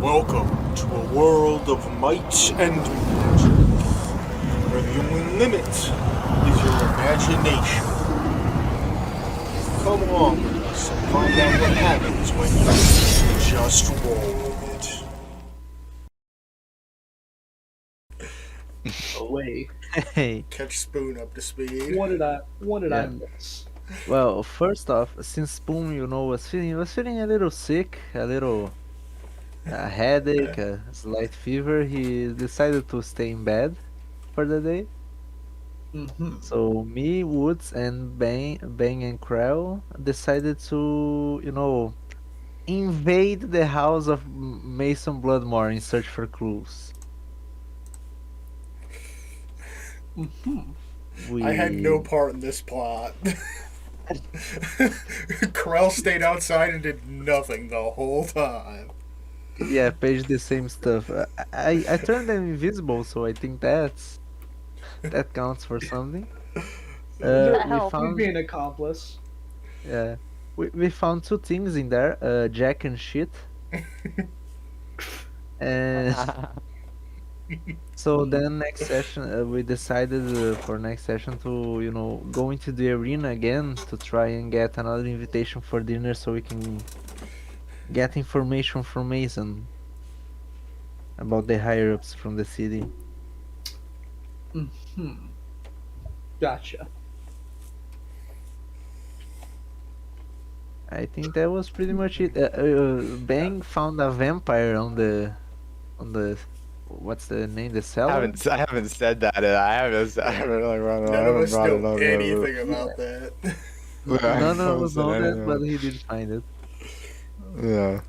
Welcome to a world of might and magic, where the only limit is your imagination. Come along with us and find out what happens when you just roll with it. Away. Hey, Catch Spoon up to speed. What did I yeah. miss? Well, first off, since Spoon, was feeling a little sick, a little headache, a slight fever, he decided to stay in bed for the day. Mm-hmm. So me, Woods, and Bang and Krell decided to, invade the house of Mason Bloodmore in search for clues. Mm-hmm. I had no We part in this plot. Krell stayed outside and did nothing the whole time. Yeah, page the same stuff. I turned them invisible, so I think that counts for something. You're That We helped. you'd found be an accomplice. yeah, we found two things in there, Jack and shit, and so then next session we decided for next session to go into the arena again to try and get another invitation for dinner so we can get information from Mason about the higher ups from the city. Mm-hmm. Gotcha. I think that was pretty much it. Bang found a vampire on the what's the name? The cellar? I haven't said that. I haven't really brought it up. I None of haven't us brought it know up anything yet. about that. I None of haven't us said know that, anything but about he did find it. it. Yeah.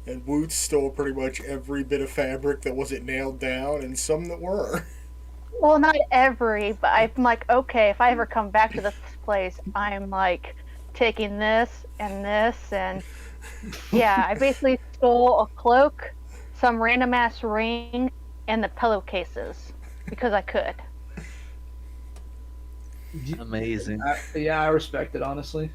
And Woot stole pretty much every bit of fabric that wasn't nailed down and some that were. Well, not every, but I'm like, okay, if I ever come back to this place, I'm like taking this and this, and yeah, I basically stole a cloak, some random ass ring, and the pillowcases because I could. Amazing. Yeah, I respect it honestly.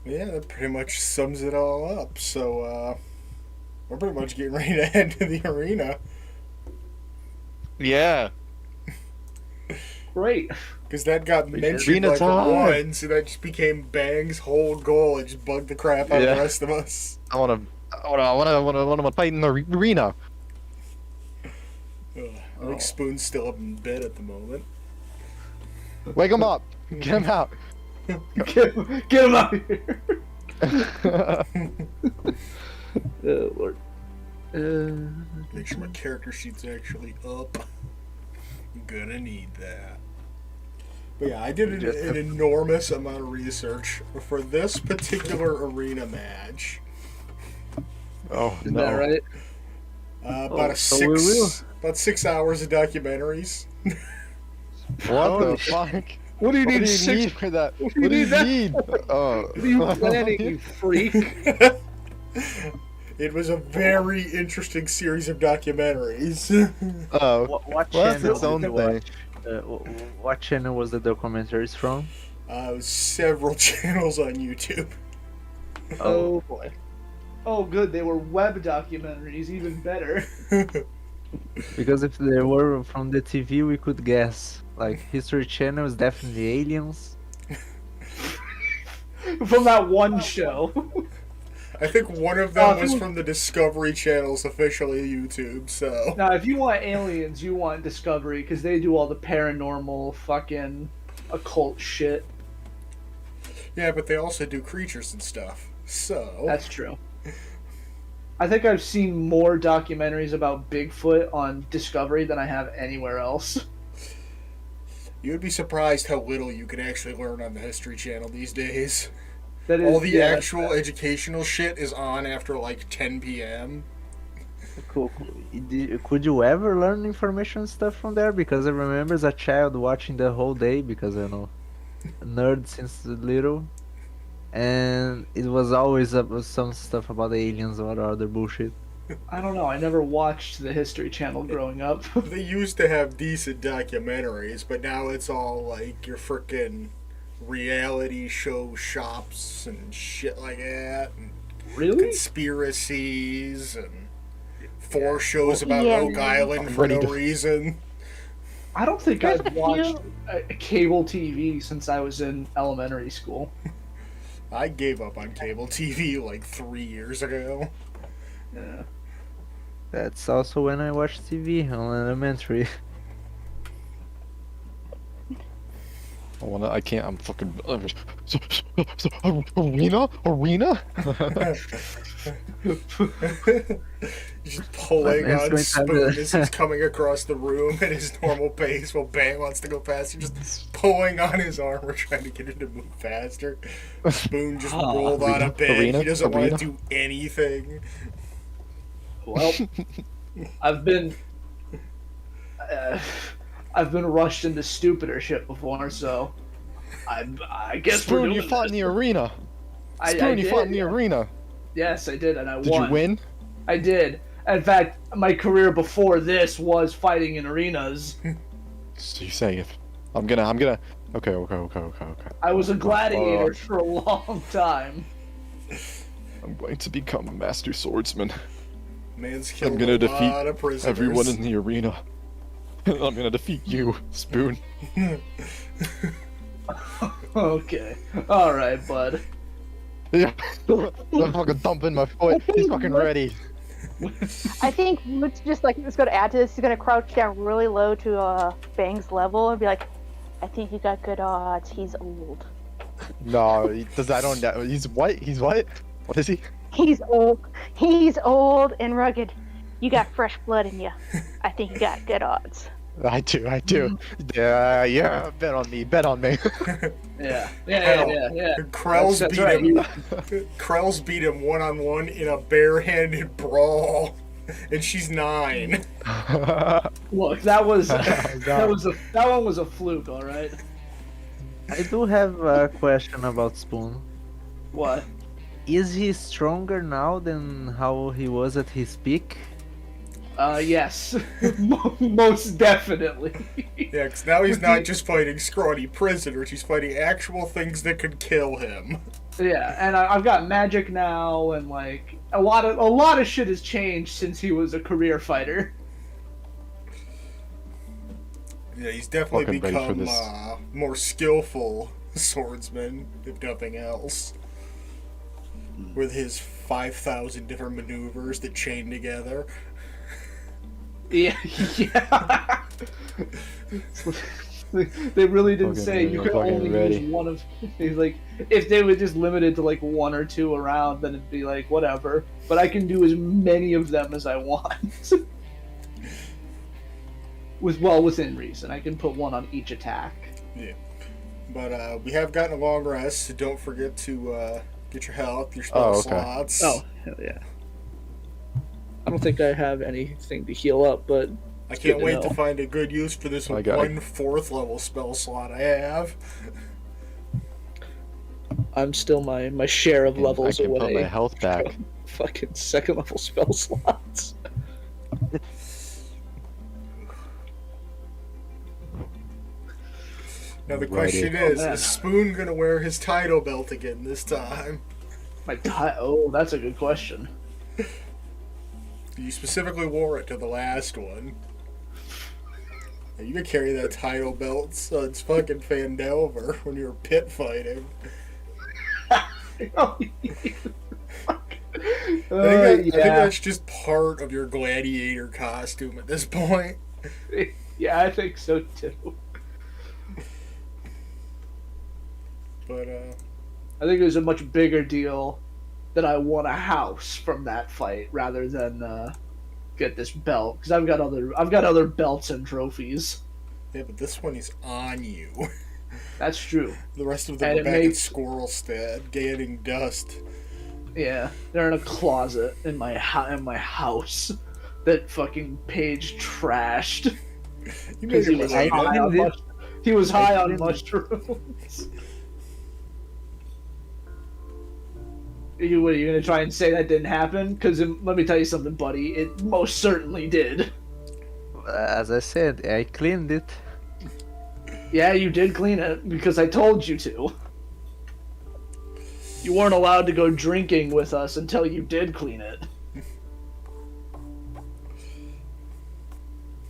Yeah, that pretty much sums it all up. So, we're pretty much getting ready to head to the arena. Yeah. Great. Because that got We mentioned Arena like time. once, and that just became Bang's whole goal. It just bugged the crap out of Yeah. the rest of us. I wanna fight in the arena. I Oh. think Spoon's still up in bed at the moment. Wake him up. Get him out. Get him out of here. Lord. Make sure my character sheet's actually up. I'm gonna need that. But yeah, I did an enormous amount of research for this particular arena match. Oh Is that right? About so we will. about 6 hours of documentaries. What the fuck? What do you What need? do you Six. need for that? What What do do you you need need? Oh. What are you planning, you freak? It was a very interesting series of documentaries. Oh. What Well, that's channel its own did you thing. watch? What channel was the documentaries from? Several channels on YouTube. Oh boy. Oh good, they were web documentaries, even better. Because if they were from the TV, we could guess. Like History Channel is definitely aliens. From that one show. I think one of them was from the Discovery Channel's officially YouTube, so. Now, if you want aliens, you want Discovery, because they do all the paranormal, fucking occult shit. Yeah, but they also do creatures and stuff, so. That's true. I think I've seen more documentaries about Bigfoot on Discovery than I have anywhere else. You would be surprised how little you can actually learn on the History Channel these days. That is All the yeah, actual educational shit is on after like 10 p.m. Cool. Could you ever learn information stuff from there? Because I remember as a child watching the whole day because nerd since little, and it was always some stuff about aliens or other bullshit. I don't know. I never watched the History Channel growing up. They used to have decent documentaries, but now it's all like your frickin' reality show shops and shit like that, and Really? conspiracies, and 4 shows about Yeah. Oak Island for no reason. I don't think There's I've a watched few- cable TV since I was in elementary school. I gave up on cable TV like 3 years ago. Yeah. That's also when I watched TV on elementary. I can't. I'm fucking. Arena. He's just pulling My man's on going to have Spoon to- as he's coming across the room at his normal pace while Bang wants to go past. He's just pulling on his armor trying to get him to move faster. Spoon just rolled on a bed. Arena? He doesn't want Arena? to do anything. Well, I've been rushed into stupider shit before, so I guess we're Spoon, doing you fought in the arena. I Spoon, you did, fought in the yeah. arena. Yes, I did, and I Did won. you win? I did. In fact, my career before this was fighting in arenas. So you say it. I'm gonna. Okay. I was a gladiator for a long time. I'm going to become a master swordsman. Man's killed gonna a defeat lot of prisoners. Everyone in the arena. I'm gonna defeat you, Spoon. Okay. Alright, bud. Yeah. I'm fucking thumping my foot. He's fucking ready. I think Root's just like is going to add to this. He's going to crouch down really low to Bang's level and be like, "I think you got good odds. He's old. No, he does. I don't know. He's what? He's what? What is he? He's old. He's old and rugged. You got fresh blood in you. I think you got good odds." I do. Yeah. Bet on me. Yeah. Krell's That's beat right. him. Krell's beat him 1-on-1 in a barehanded brawl, and she's 9. Look, that one was a fluke, all right. I do have a question about Spoon. What? Is he stronger now than how he was at his peak? Yes, most definitely. Yeah, because now he's not just fighting scrawny prisoners, he's fighting actual things that could kill him. Yeah, and I've got magic now, and like a lot of shit has changed since he was a career fighter. Yeah, he's definitely Fucking ready for become this. more skillful swordsman, if nothing else. With his 5,000 different maneuvers that chain together. Yeah. They really didn't Fucking say ready, you I'm could fucking only ready. use one of. He's like, if they were just limited to like 1 or 2 around, then it'd be like whatever. But I can do as many of them as I want. Within reason, I can put 1 on each attack. Yeah. But we have gotten a long rest, so don't forget to get your health, your spell Oh, okay. slots. Oh hell yeah! I don't think I have anything to heal up, but I good can't to wait to know. find a good use for this I got it. 1/4 level spell slot I have. I'm still my share of levels I can put away. my health back. Fucking 2nd level spell slots. Now the Righty. question Oh, is man. Spoon gonna wear his title belt again this time? Oh, that's a good question. You specifically wore it to the last one. Yeah, you could carry that title belt since fucking Fandelver when you were pit fighting. Oh, I think that's just part of your gladiator costume at this point. Yeah, I think so too. But I think it was a much bigger deal that I won a house from that fight rather than get this belt, because I've got other belts and trophies. yeah, but this one is on you. That's true. The rest of them And are it back at makes- Squirrelstead, gaining dust. Yeah, they're in a closet in my house that fucking Paige trashed You because made he it was relate. high on did. he was high on did. mushrooms. What are you gonna try and say that didn't happen? Because let me tell you something, buddy. It most certainly did. As I said, I cleaned it. Yeah, you did clean it because I told you to. You weren't allowed to go drinking with us until you did clean it.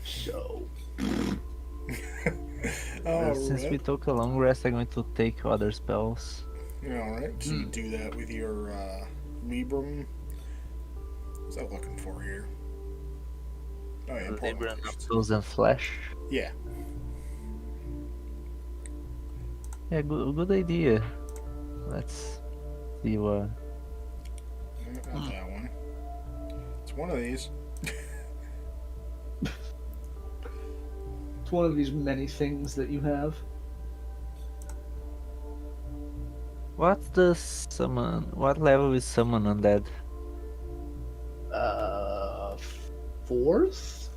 So. Since we took a long rest, I'm going to take other spells. Alright, so you do that with your Libram. What's that looking for here? Oh yeah, Libram of Frozen Flesh. Yeah. Yeah, good idea. Let's see what. Not that one. It's one of these. It's one of these many things that you have. What's the summon? What level is summon undead? 4th?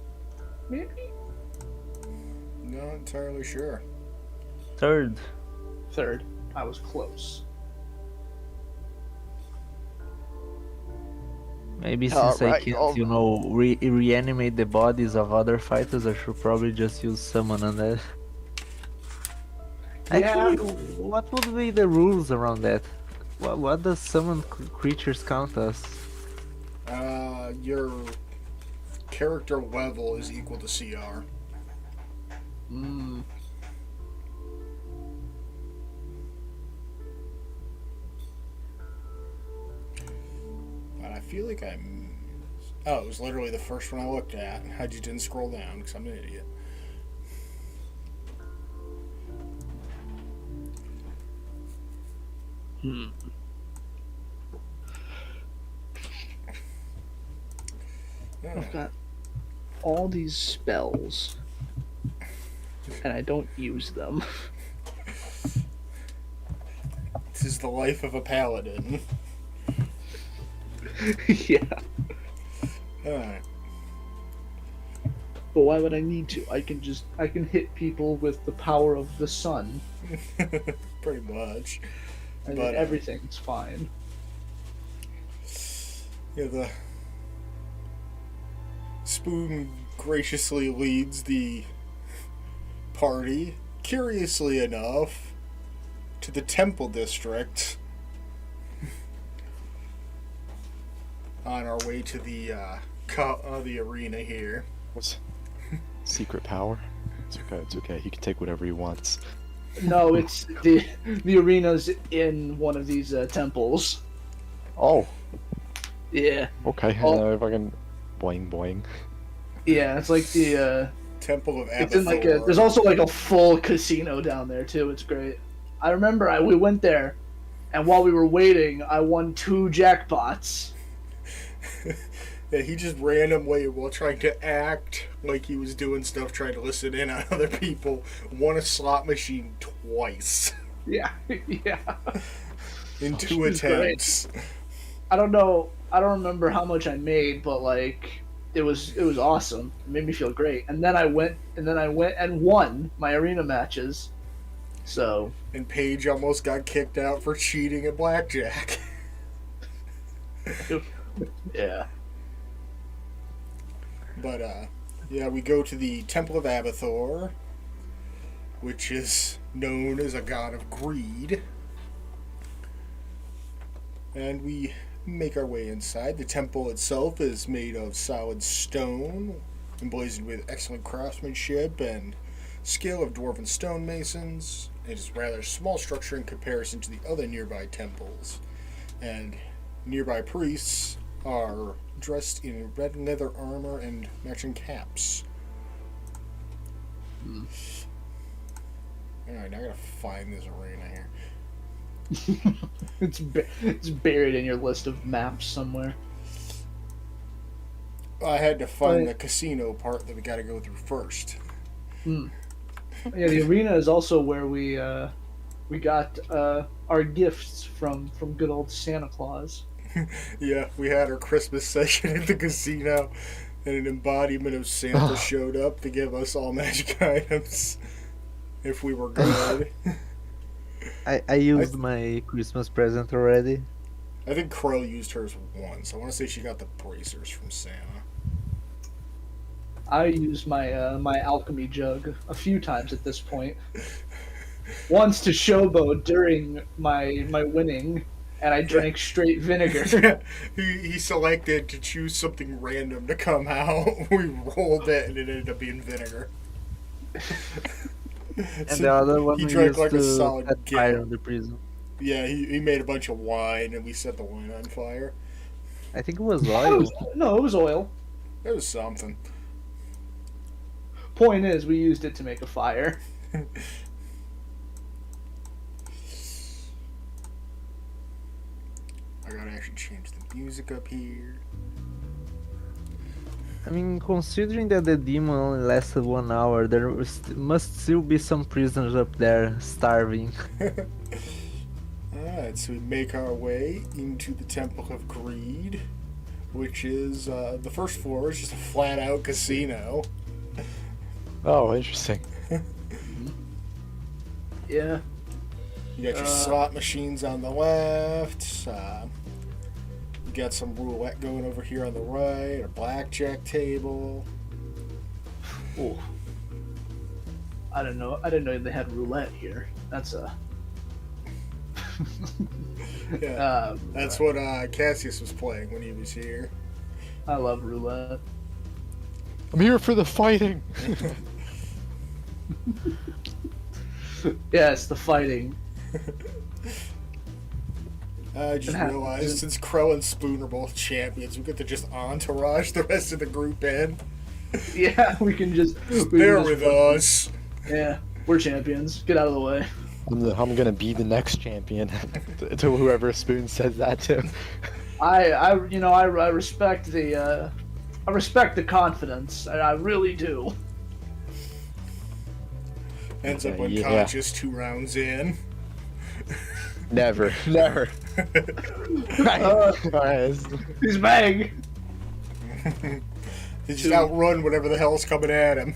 Maybe? Not entirely sure. 3rd. 3rd. I was close. Maybe since I can't, reanimate the bodies of other fighters, I should probably just use summon undead. Yeah. Actually, what would be the rules around that? What does summon creatures count as? Your character level is equal to CR. But I feel like Oh, it was literally the first one I looked at. I just didn't scroll down because I'm an idiot. I've got all these spells, and I don't use them. This is the life of a paladin. Yeah. Alright. But why would I need to? I can hit people with the power of the sun, Pretty much. and But, then everything's fine. Yeah, the Spoon graciously leads the party, curiously enough, to the Temple District. On our way to the arena here. What's secret power? It's okay. It's okay. He can take whatever he wants. No, it's the arena's in one of these temples. Oh. Yeah. Okay. Oh. Fucking boing boing. Yeah, it's like the Temple of Abathor. it's in like there's also like a full casino down there too. It's great. I remember we went there, and while we were waiting, I won 2 jackpots. Yeah, he just randomly, while trying to act like he was doing stuff, trying to listen in on other people, won a slot machine twice. Yeah, yeah. In 2 attempts. I don't know. I don't remember how much I made, but like it was awesome. It made me feel great. And then I went and won my arena matches. So. And Paige almost got kicked out for cheating at blackjack. Yeah. But, yeah, we go to the Temple of Abathor, which is known as a god of greed. And we make our way inside. The temple itself is made of solid stone, emblazoned with excellent craftsmanship and skill of dwarven stonemasons. It is a rather small structure in comparison to the other nearby temples. And nearby priests are dressed in red leather armor and matching caps. Alright, now I gotta find this arena here. It's buried in your list of maps somewhere. I had to find the casino part that we gotta go through first. Yeah, the arena is also where we got our gifts from good old Santa Claus. Yeah, we had our Christmas session at the casino, and an embodiment of Santa showed up to give us all magic items if we were good. I used my Christmas present already. I think Crow used hers once. I want to say she got the bracers from Santa. I used my alchemy jug a few times at this point. Once to showboat during my winning, and I drank straight vinegar. he selected to choose something random to come out. We rolled it, and it ended up being vinegar. And So the other one he we drank used like a to solid set fire gallon. on the prison. Yeah, he made a bunch of wine, and we set the wine on fire. I think it was It oil. was, no, it was oil. It was something. Point is, we used it to make a fire. I gotta actually change the music up here. I mean, considering that the demon only lasted 1 hour, there must still be some prisoners up there starving. Alright, so we make our way into the Temple of Greed, which is, the first floor is just a flat out casino. Oh, interesting. Yeah. You got your slot machines on the left, you got some roulette going over here on the right, a blackjack table. Ooh. I didn't know they had roulette here. That's a. Yeah, that's what Cassius was playing when he was here. I love roulette. I'm here for the fighting. Yeah, it's the fighting. I just realized since Crow and Spoon are both champions, we get to just entourage the rest of the group in. Yeah, we can just. They're with us. Yeah, we're champions. Get out of the way. I'm gonna be the next champion. To whoever Spoon says that to. I respect the confidence. I really do. Ends up Yeah. unconscious 2 rounds in. Never. Alright. He's bang. He just outrun whatever the hell's coming at him.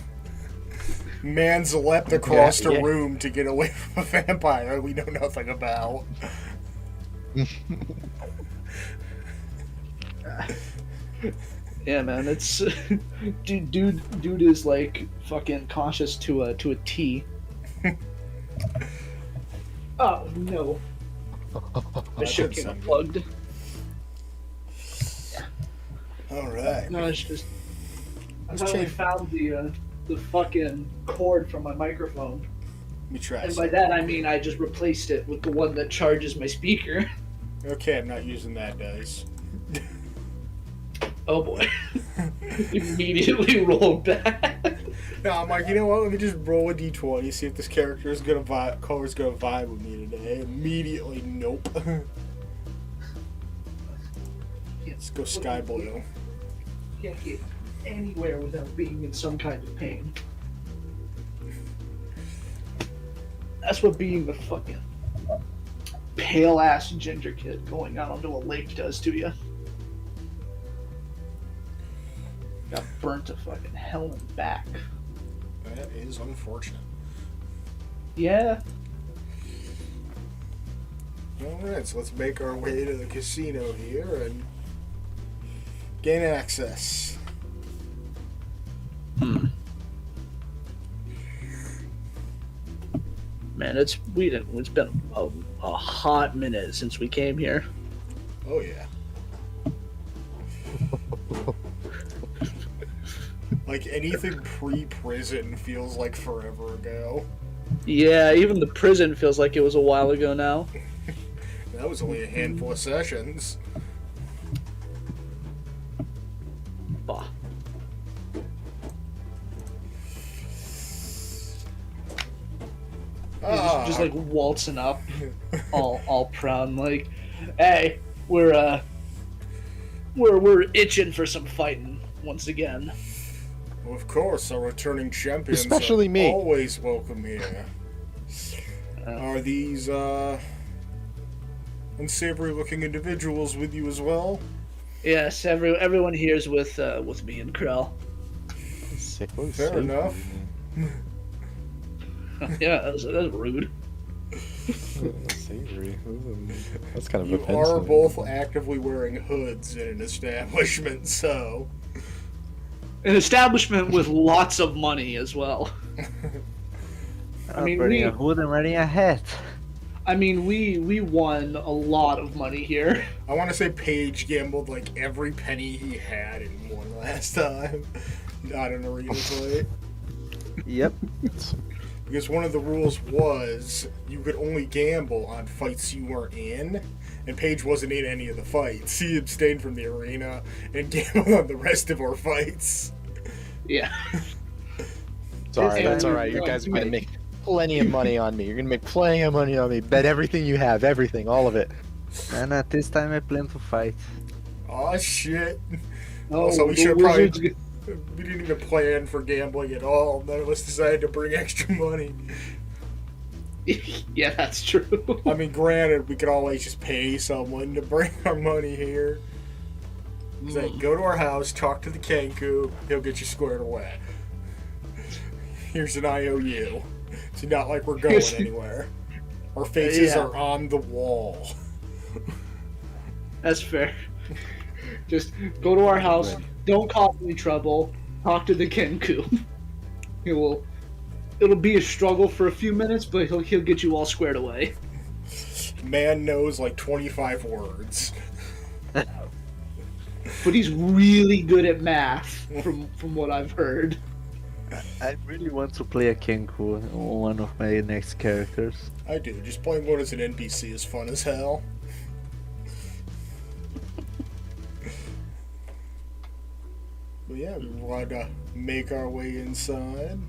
Man's leapt across the room to get away from a vampire we know nothing about. Yeah, man, it's dude is like fucking cautious to a T. Oh no, the shit came unplugged. Alright. No, it's just I finally found the fucking cord from my microphone, Let me try and by something. that I mean I just replaced it with the one that charges my speaker. Okay, I'm not using that dice. Oh boy, immediately rolled back. No, I'm like, you know what? Let me just roll a d20, see if this character is gonna color's gonna vibe with me today. Immediately, nope. Let's go sky blue. Can't get anywhere without being in some kind of pain. That's what being the fucking pale ass ginger kid going out onto a lake does to you. Got burnt to fucking hell and back. That is unfortunate. Yeah. Alright, so let's make our way to the casino here and gain access. Man, it's been a hot minute since we came here. Oh yeah. Like anything pre-prison feels like forever ago. Yeah, even the prison feels like it was a while ago now. That was only a handful of sessions. Bah. Just like waltzing up, all proud, and like, hey, we're itching for some fighting once again. Well, of course, our returning champions Especially are me. always welcome here. Are these unsavory-looking individuals with you as well? Yes, everyone here is with me and Krell. Fair enough. Yeah, that was rude. Savory. That's kind of You offensive. are both actively wearing hoods in an establishment, so An establishment with lots of money as well. I mean, wearing a hood and wearing a hat. I mean, we won a lot of money here. I want to say Paige gambled like every penny he had and won last time. Not an arena play. Yep. Because one of the rules was you could only gamble on fights you weren't in, and Paige wasn't in any of the fights. He abstained from the arena and gambled on the rest of our fights. Yeah. It's alright, that's alright. You guys are gonna make plenty of money on me. You're gonna make plenty of money on me. Bet everything you have, everything, all of it. And at this time I plan to fight. Aw, shit. Oh, Also, we the should have Wizards probably... We didn't even plan for gambling at all. None of us decided to bring extra money. Yeah, that's true. I mean, granted, we could always just pay someone to bring our money here. It's like, go to our house, talk to the Kenku, he'll get you squared away. Here's an IOU. It's not like we're going anywhere. Our faces are on the wall. That's fair. Just go to our house, don't cause any trouble, talk to the Kenku. It'll be a struggle for a few minutes, but he'll get you all squared away. Man knows like 25 words. But he's really good at math, from what I've heard. I really want to play a Kenku, one of my next characters. I do. Just playing one as an NPC is fun as hell. But yeah, we wanted to make our way inside.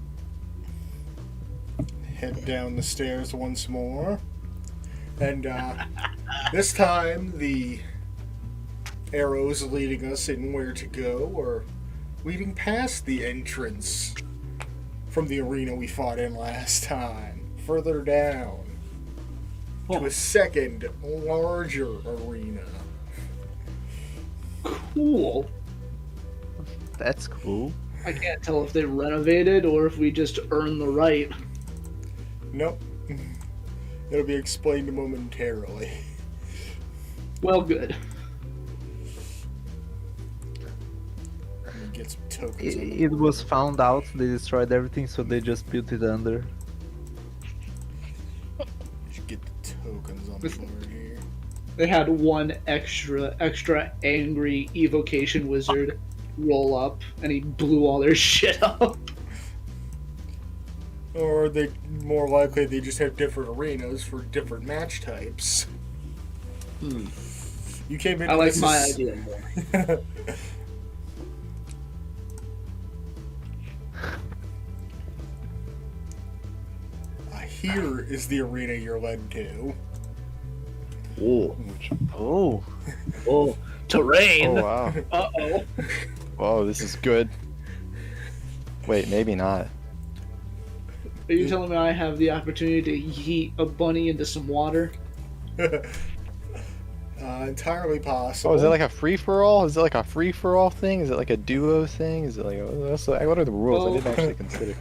Head down the stairs once more. And this time the arrows leading us in where to go are leading past the entrance from the arena we fought in last time. Further down to a second, larger arena. Cool. That's cool. I can't tell if they renovated or if we just earned the right. Nope. It'll be explained momentarily. Well, good. Let me get some tokens. It was found out they destroyed everything, so they just built it under. Should get the tokens on the floor here. They had one extra angry evocation wizard roll up, and he blew all their shit up. Or they more likely they just have different arenas for different match types. You came in. I like my idea more. Here is the arena you're led to. Oh. Oh, terrain. Oh wow. Uh-oh. Whoa, this is good. Wait, maybe not. Are you telling me I have the opportunity to yeet a bunny into some water? Entirely possible. Oh, is it like a free-for-all? Is it like a free-for-all thing? Is it like a duo thing? Is it like what are the rules? I didn't actually consider.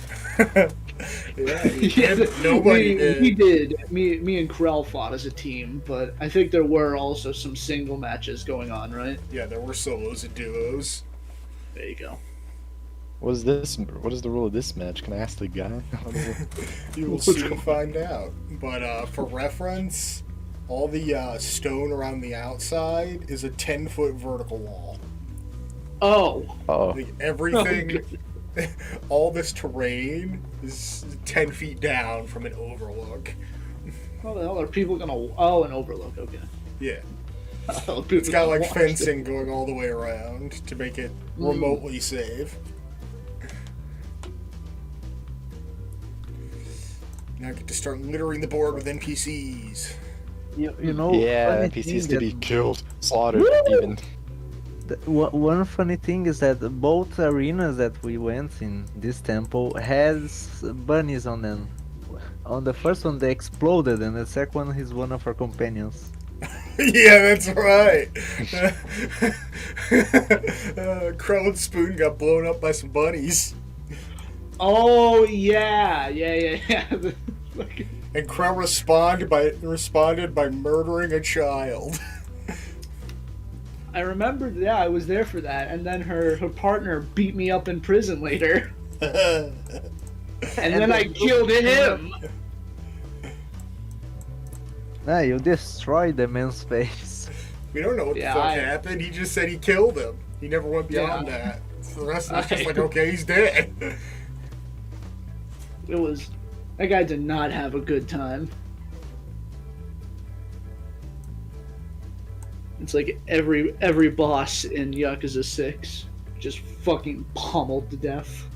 Yeah, nobody did. We did. Me and Krell fought as a team, but I think there were also some single matches going on, right? Yeah, there were solos and duos. There you go. What is this? What is the rule of this match? Can I ask the guy? You will soon find out. But for reference, all the stone around the outside is a 10-foot vertical wall. Oh. Oh. Like everything, all this terrain is 10 feet down from an overlook. How the hell are people gonna? Oh, an overlook. Okay. Yeah. Oh, It's got like fencing going all the way around to make it remotely safe. Now I get to start littering the board with NPCs. You know. Yeah, funny NPCs thing to be that- killed, slaughtered, even. One funny thing is that both arenas that we went in this temple has bunnies on them. On the first one they exploded, and the second one he's one of our companions. Yeah, that's right. Crow and Spoon got blown up by some bunnies. Oh yeah. And Crow responded by murdering a child. I remembered. Yeah, I was there for that, and then her partner beat me up in prison later, and then I killed him. Nah, you destroyed the man's face. We don't know what the fuck happened. He just said he killed him. He never went beyond that. So the rest of us just like, okay, he's dead. That guy did not have a good time. It's like every boss in Yakuza 6 just fucking pummeled to death.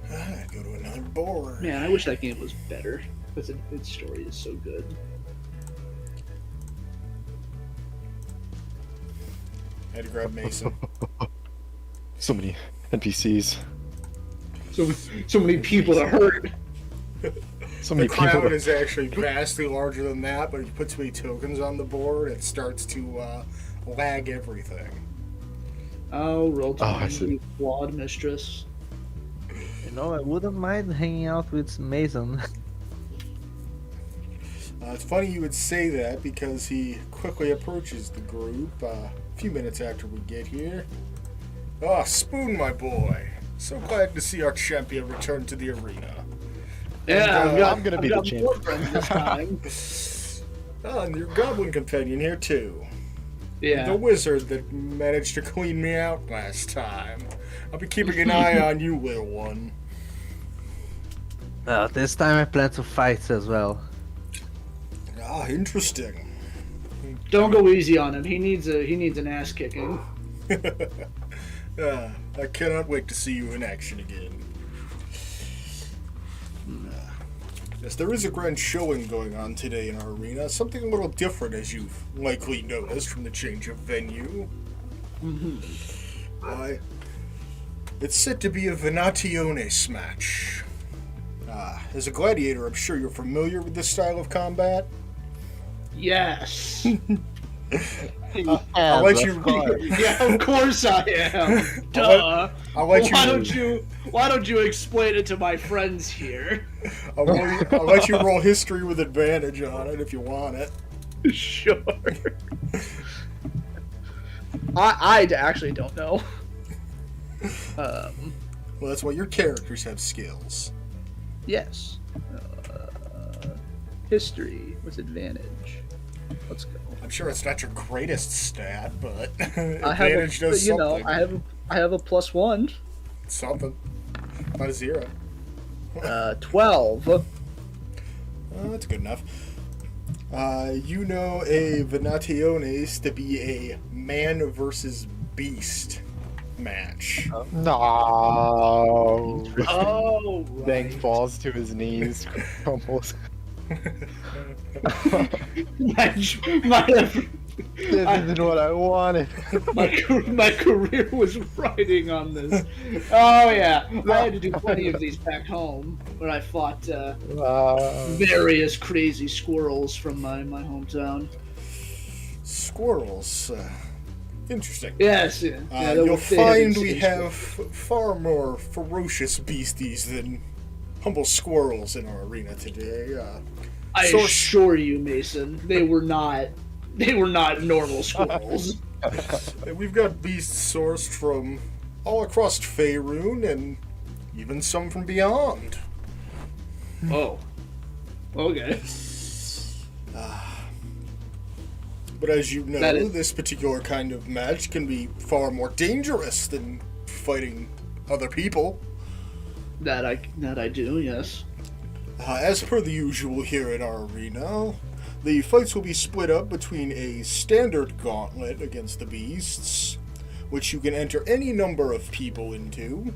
Go to another board. Man, I wish that game was better, because its story is so good. I had to grab Mason. So many NPCs. So many people to hurt. So The many people. crowd is actually vastly larger than that, but if you put too many tokens on the board, it starts to lag everything. Oh, roll to I see. you flawed mistress. You know, I wouldn't mind hanging out with Mason. It's funny you would say that because he quickly approaches the group a few minutes after we get here. Ah, Spoon, my boy. So glad to see our champion return to the arena. Yeah, And, I'm gonna be the champion. more friends this time. And your goblin companion here too. The Yeah. wizard that managed to clean me out last time. I'll be keeping an eye on you, little one. This time I plan to fight as well. Ah, interesting. Don't go easy on him. He needs an ass kicking. I cannot wait to see you in action again. Yes, there is a grand showing going on today in our arena. Something a little different, as you've likely noticed from the change of venue. It's set to be a Venationes match. As a gladiator, I'm sure you're familiar with this style of combat. Yes. I'll let you. Yeah, of course I am. Duh. I'll let Why don't you explain it to my friends here? I'll let you roll history with advantage on it if you want it. Sure. I actually don't know. Well, that's why your characters have skills. Yes. History with advantage. Let's go. I'm sure it's not your greatest stat, but I have advantage does something. I have a +1. Something. Not a 0. 12. That's good enough. You know a Venationes to be a man versus beast match. No. Oh, Bang right. falls to his knees, crumbles. my, This isn't what I wanted. my career was riding on this. Oh yeah, I had to do plenty of these back home where I fought various crazy squirrels from my hometown. Squirrels. Interesting. Yes, yeah. You'll find we have far more ferocious beasties than humble squirrels in our arena today. I assure you, Mason, they were not normal squirrels. We've got beasts sourced from all across Faerun and even some from beyond. Oh. Okay. But as you know, this particular kind of match can be far more dangerous than fighting other people. That I do, yes. As per the usual here at our arena, the fights will be split up between a standard gauntlet against the beasts, which you can enter any number of people into,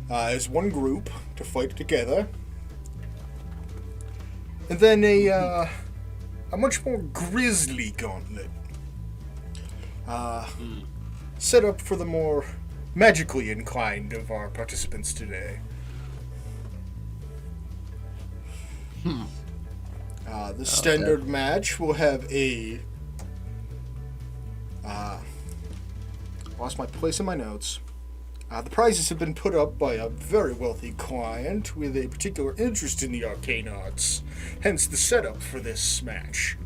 as one group to fight together. And then a much more grisly gauntlet, set up for the more magically inclined of our participants today. The standard match will have a... lost my place in my notes. The prizes have been put up by a very wealthy client with a particular interest in the arcane arts, hence the setup for this match.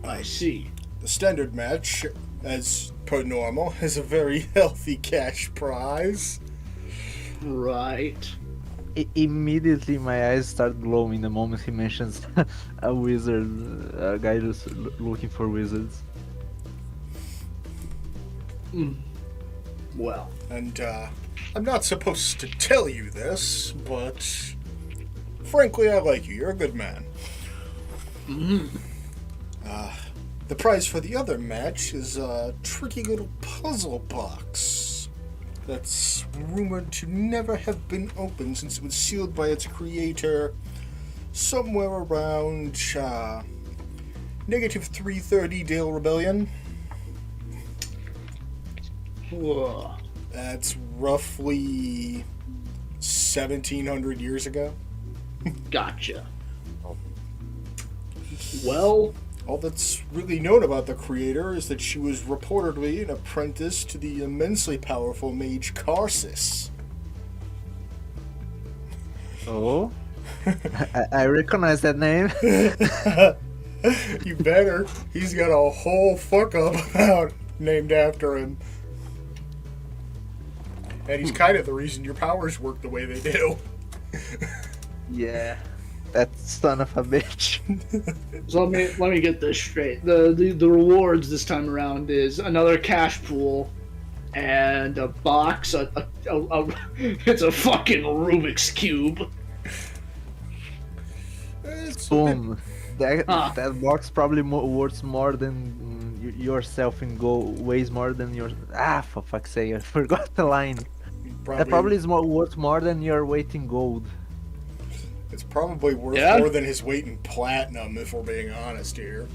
I see. The standard match, as per normal, has a very healthy cash prize. Right. Immediately my eyes start glowing the moment he mentions a wizard, a guy who's looking for wizards. Well. And, I'm not supposed to tell you this, but frankly, I like you. You're a good man. The prize for the other match is a tricky little puzzle box that's rumored to never have been opened since it was sealed by its creator somewhere around, negative 330 Dale Rebellion. Whoa. That's roughly 1,700 years ago. Gotcha. Well, All that's really known about the creator is that she was reportedly an apprentice to the immensely powerful mage Karsus. Oh? I recognize that name. You better. He's got a whole fuck up about named after him. And he's kind of the reason your powers work the way they do. Yeah. That son of a bitch. so let me get this straight. The rewards this time around is another cash pool and a box. It's a fucking Rubik's cube. Boom. That box probably worth more than yourself in gold. Weighs more than your. For fuck's sake! I forgot the line. That probably is worth more than your weight in gold. It's probably worth more than his weight in platinum, if we're being honest here.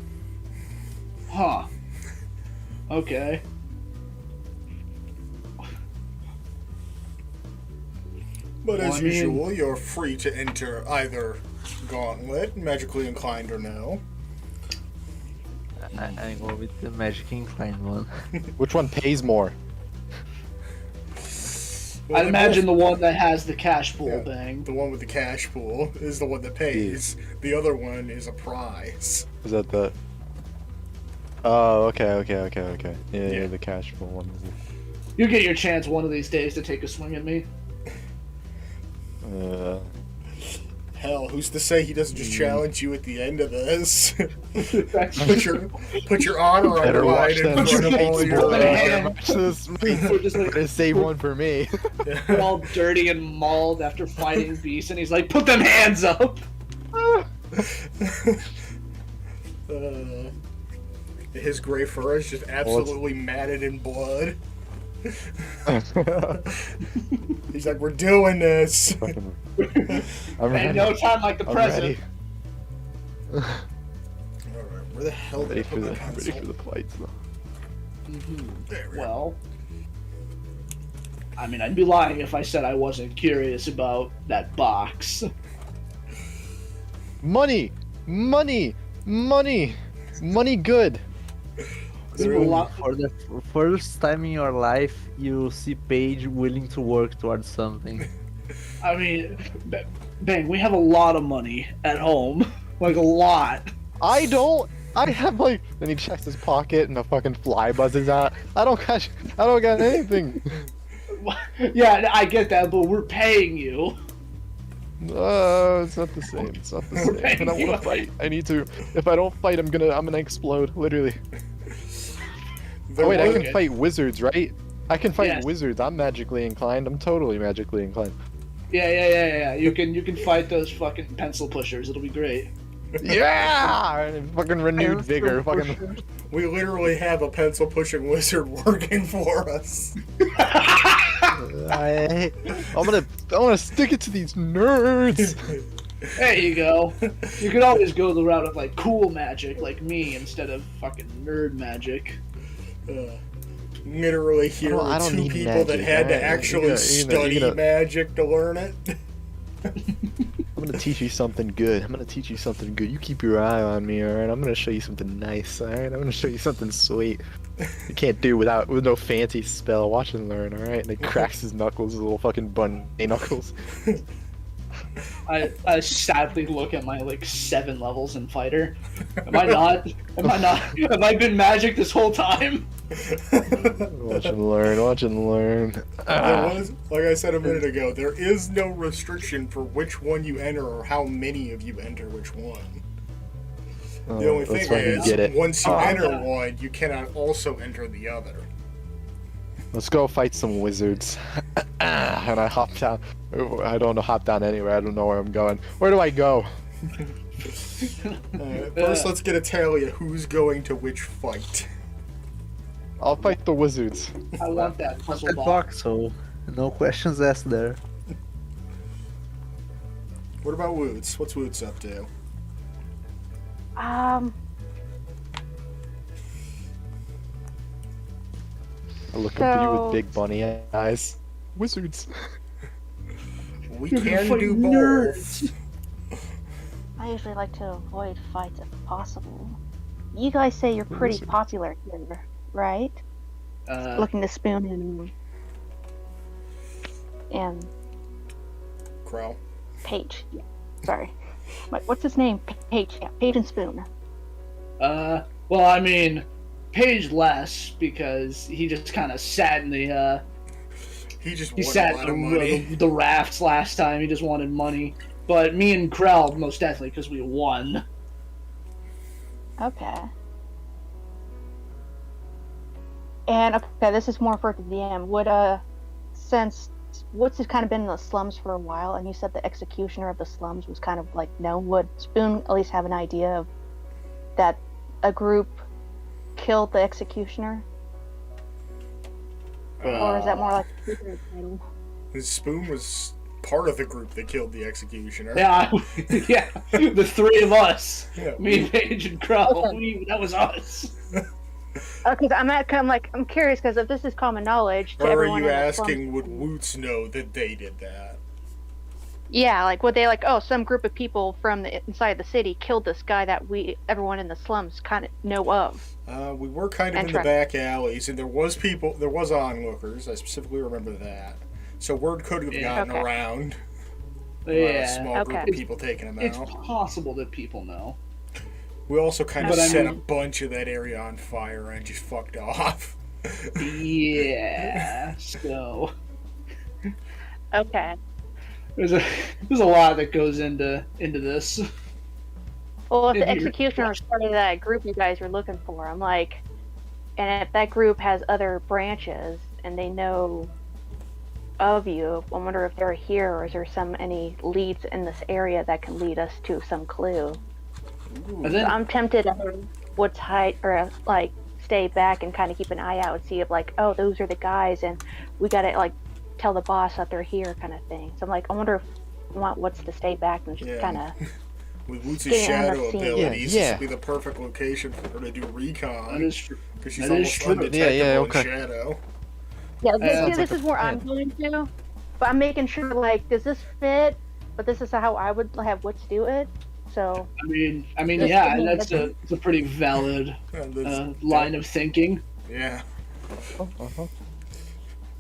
Huh. Okay. But as usual, you're free to enter either Gauntlet, magically inclined or no. I go with the magic inclined one. Which one pays more? Well, I'd imagine the one that has the cash pool thing. The one with the cash pool is the one that pays. The other one is a prize. Is that the... Oh, okay. Yeah, the cash pool one. You get your chance one of these days to take a swing at me. Hell, who's to say he doesn't just challenge you at the end of this? put your honor on the line in front of all your Watch this. Save one for me. We're all dirty and mauled after fighting beasts, and he's like, "Put them hands up." His gray fur is just absolutely matted in blood. He's like, "We're doing this." Ain't no time like the present. Alright, where the hell did I put my ready pencil? for the fights though. There we go. Well, I mean, I'd be lying if I said I wasn't curious about that box. Money good. For the first time in your life, you see Paige willing to work towards something. I mean, Bang, we have a lot of money at home. Like, a lot. I don't. I have like. Then he checks his pocket and a fucking fly buzzes out. I don't got anything. Yeah, I get that, but we're paying you. It's not the same. It's not the same. I don't want to fight. I need to. If I don't fight, I'm gonna explode. Literally. Oh wait, I can fight wizards, right? I can fight wizards. I'm magically inclined. I'm totally magically inclined. Yeah. You can fight those fucking pencil pushers. It'll be great. Yeah! Fucking renewed vigor. Fucking. We literally have a pencil pushing wizard working for us. I'm gonna stick it to these nerds. There you go. You could always go the route of like cool magic, like me, instead of fucking nerd magic. Literally, here I are don't two need people magic. that had to actually study magic to learn it. I'm gonna teach you something good. You keep your eye on me, alright? I'm gonna show you something nice, alright? I'm gonna show you something sweet. You can't do with no fancy spell. Watch and learn, alright? And he cracks his knuckles, his little fucking bunny knuckles. I sadly look at my like 7 levels in fighter. Am I not? Have I been magic this whole time? Watch and learn. Watch and learn. There was, like I said a minute ago, there is no restriction for which one you enter or how many of you enter which one. The only thing is, once you enter one, you cannot also enter the other. Let's go fight some wizards. And I hop down. I don't know, hop down anywhere. I don't know where I'm going. Where do I go? First, let's get a tally of who's going to which fight. I'll fight the wizards. I want that puzzle That box. box, so no questions asked there. What about Woots? What's Woots up to? I look up to you with big bunny eyes. Wizards. We can do both. I usually like to avoid fights if possible. You guys say you're pretty popular here, right? Looking to Spoon and Crow. Paige. Yeah. Sorry. What's his name? Paige. Yeah, Paige and Spoon. Well, I mean, Paige less because he just kind of sat in the. He just He won sat a lot of money. the rafts last time. He just wanted money. But me and Krell most definitely because we won. Okay. And okay, this is more for the DM. Would since Woods has kind of been in the slums for a while, and you said the executioner of the slums was kind of like known, would Spoon at least have an idea of that a group killed the executioner? Or is that more like a secret title? His Spoon was part of the group that killed the executioner. Yeah, yeah, the 3 of us, Yeah, me, Paige, and Krell, that was us. Because I'm curious because if this is common knowledge, to Or are everyone you in the slums- asking, would Woots know that they did that? Yeah, like would they some group of people from the inside the city killed this guy that everyone in the slums kind of know of? We were kind of in the back alleys, and there was onlookers. I specifically remember that. So word could have gotten around. A small group of people taking him It's out. possible that people know. We also kind of set a bunch of that area on fire and just fucked off. Yeah. So Okay. there's a lot that goes into this. Well, if the executioner is part of that group you guys are looking for, I'm like, and if that group has other branches and they know of you, I wonder if they're here or is there any leads in this area that can lead us to some clue. So I'm tempted to what's hide or like stay back and kind of keep an eye out and see if like, oh, those are the guys and we gotta like tell the boss that they're here kind of thing. So I'm like, I wonder if I want what's to stay back and just kind of with Woots' shadow abilities, this would be the perfect location for her to do recon. That is true. Because she's almost undetectable in shadow. Yeah, this is where I'm going to, but I'm making sure like, does this fit? But this is how I would have Woods do it. So I mean, yeah, that's a pretty valid line of thinking. Yeah.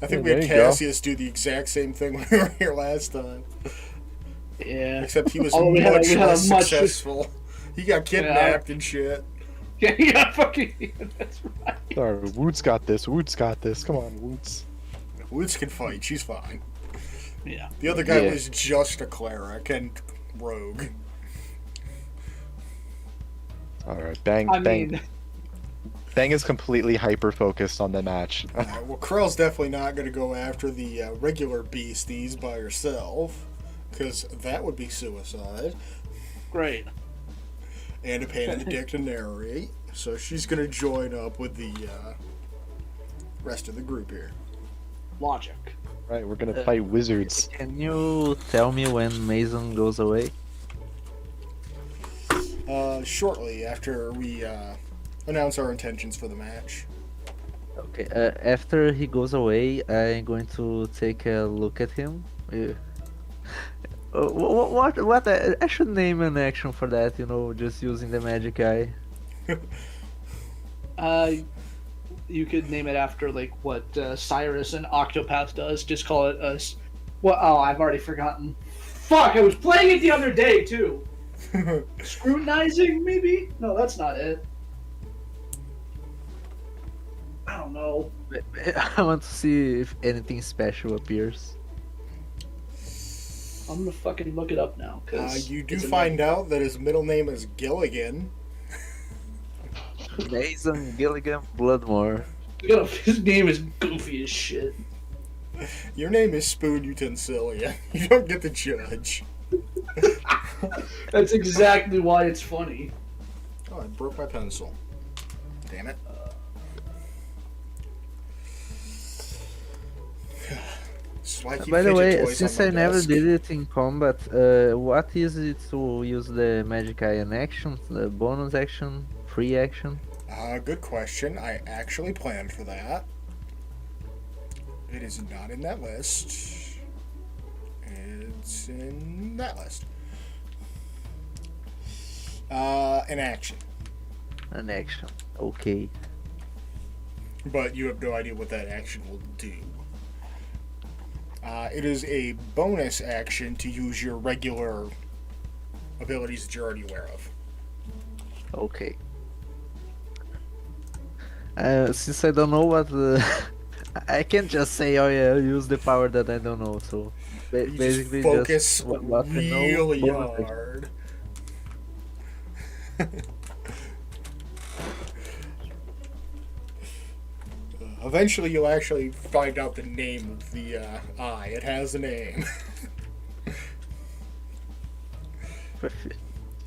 I think we had Cassius do the exact same thing when we were here last time. Yeah. Except he was much less successful. He got kidnapped and shit. Yeah, fucking. That's right. Sorry, Woots got this. Woots got this. Come on, Woots. Woots can fight. She's fine. Yeah. The other guy was just a cleric and rogue. Alright, Bang is completely hyper-focused on the match. Well, Krell's definitely not going to go after the regular beasties by herself, because that would be suicide. Great. And a pain in the dick to narrate, so she's going to join up with the rest of the group here. Logic. Right, we're going to fight wizards. Can you tell me when Mason goes away? Shortly after we announce our intentions for the match. Okay, after he goes away, I'm going to take a look at him. What? I should name an action for that, just using the magic eye. You could name it after like what Cyrus and Octopath does. Just call it I've already forgotten. Fuck, I was playing it the other day, too. Scrutinizing, maybe? No, that's not it. I don't know. I want to see if anything special appears. I'm gonna fucking look it up now. You do find out that his middle name is Gilligan. Mason Gilligan Bloodmore. His name is goofy as shit. Your name is Spoon Utensilia. You don't get to judge. That's exactly why it's funny. Oh, I broke my pencil. Damn it. By the way, since I never did it in combat, what is it to use the magic iron action, the bonus action, free action? Good question. I actually planned for that. It is not in that list. It's in that list. An action. An action. Okay. But you have no idea what that action will do. It is a bonus action to use your regular abilities that you're already aware of. Okay. Since I don't know what I can't just say, oh yeah, use the power that I don't know, so basically just focus what really hard. Eventually you'll actually find out the name of the eye. It has a name.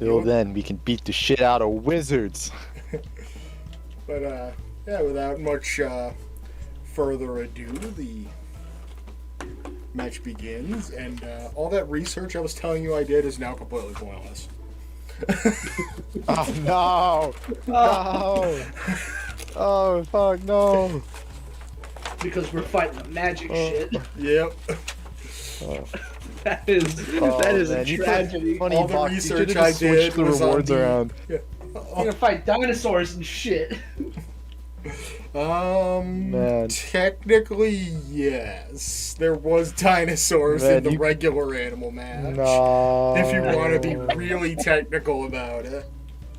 Till then, we can beat the shit out of wizards. But, yeah, without much further ado, the match begins, and all that research I was telling you I did is now completely pointless. Oh, no! No! Oh, fuck, no! Because we're fighting the magic shit. Yep. That is a tragedy. All the research I did the was rewards on the, around. Yeah. We're gonna fight dinosaurs and shit. Man. Technically, yes. There was dinosaurs in the regular animal match. No. If you want to be really technical about it.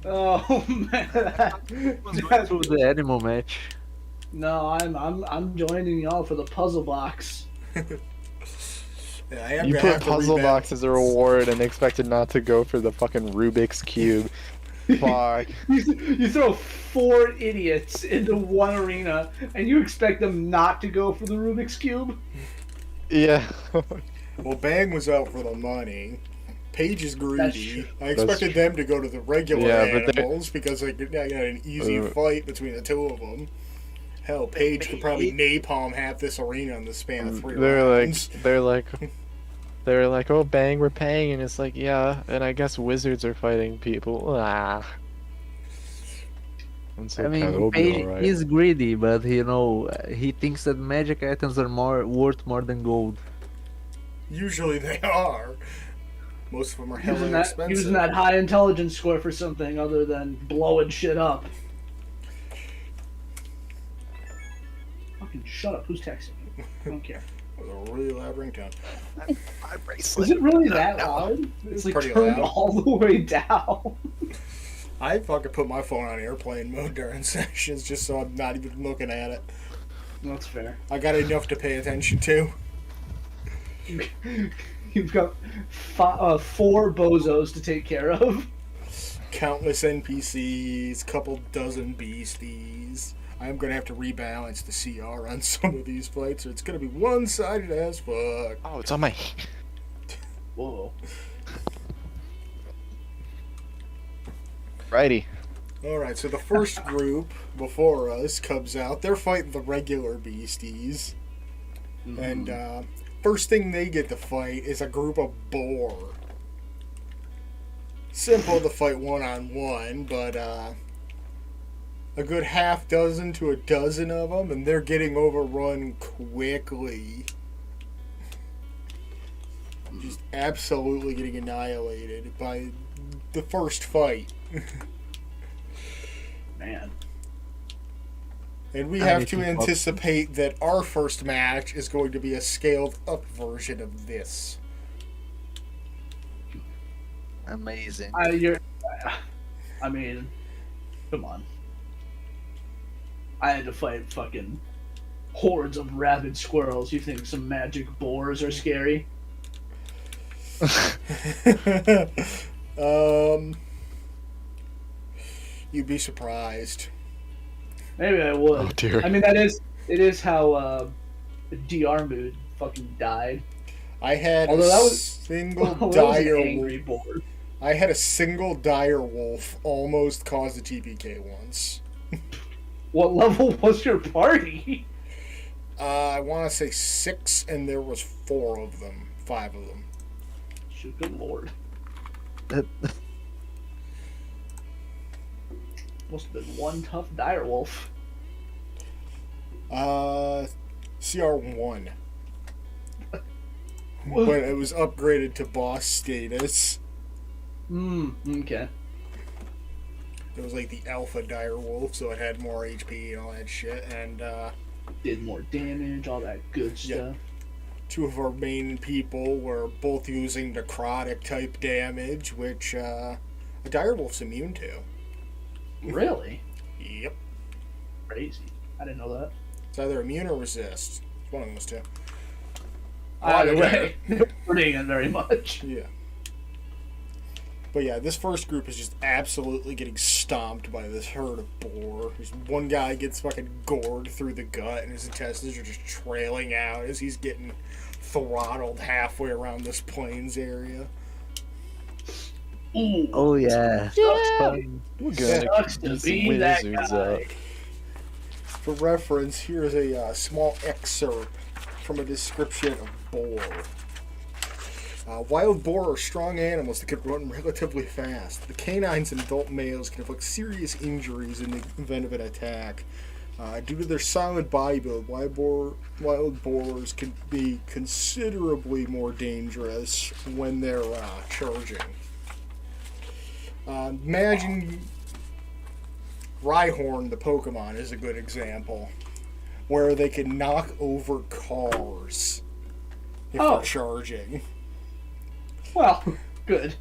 Oh man. To the animal match. No, I'm joining y'all for the puzzle box. Yeah, You put puzzle box as a reward and expected not to go for the fucking Rubik's Cube. Fuck. You throw 4 idiots into one arena and you expect them not to go for the Rubik's Cube? Yeah. Well, Bang was out for the money. Paige is greedy. I expected true. them to go to the regular Yeah, animals because they got an easy fight between the two of them. Hell, Paige could probably napalm half this arena in the span of 3 rounds. They're like, oh, Bang, we're paying, and it's like, yeah, and I guess wizards are fighting people. Ah. I mean, Paige is greedy, but you know, he thinks that magic items are worth more than gold. Usually they are. Most of them are hella expensive. Using that high intelligence score for something other than blowing shit up. Fucking shut up. Who's texting me? I don't care. With a really loud ringtone. My bracelet. Is it really that loud? It's like pretty turned loud. all the way down. I fucking put my phone on airplane mode during sessions just so I'm not even looking at it. That's fair. I got enough to pay attention to. You've got 4 bozos to take care of. Countless NPCs, couple dozen beasties. I'm gonna have to rebalance the CR on some of these fights, or it's gonna be one-sided as fuck. Oh, it's on my... Whoa. Righty. Alright, so the first group before us comes out. They're fighting the regular beasties. Mm-hmm. And first thing they get to fight is a group of boar. Simple to fight one-on-one, but a good half dozen to a dozen of them, and they're getting overrun quickly. Just absolutely getting annihilated by the first fight. Man. And we have to anticipate that our first match is going to be a scaled up version of this. Amazing. I mean, come on. I had to fight fucking hordes of rabid squirrels. You think some magic boars are scary? You'd be surprised. Maybe I would. Oh dear. I mean, it is how DR Mood fucking died. I had single dire angry wolf. boar. I had a single dire wolf almost cause a TPK once. What level was your party? I want to say 6, and there was 5 of them. Good lord. Must have been one tough dire wolf. CR1. But it was upgraded to boss status. Okay. It was like the alpha dire wolf, so it had more HP and all that shit, and did more damage, all that good stuff. Yeah. 2 of our main people were both using necrotic type damage, which a dire wolf's immune to. Really? Yep. Crazy. I didn't know that. It's either immune or resist. It's one of those 2. Either way, they're hurting it very much. Yeah. But yeah, this first group is just absolutely getting stomped by this herd of boar. There's one guy gets fucking gored through the gut, and his intestines are just trailing out as he's getting throttled halfway around this plains area. Ooh. Oh yeah. We're gonna beat some wizards up. For reference, here's a small excerpt from a description of boar. Wild boar are strong animals that can run relatively fast. The canines in adult males can inflict serious injuries in the event of an attack. Due to their silent body build, wild boars can be considerably more dangerous when they're charging. Imagine Rhyhorn, the Pokemon, is a good example, where they can knock over cars if they're charging. Well, good.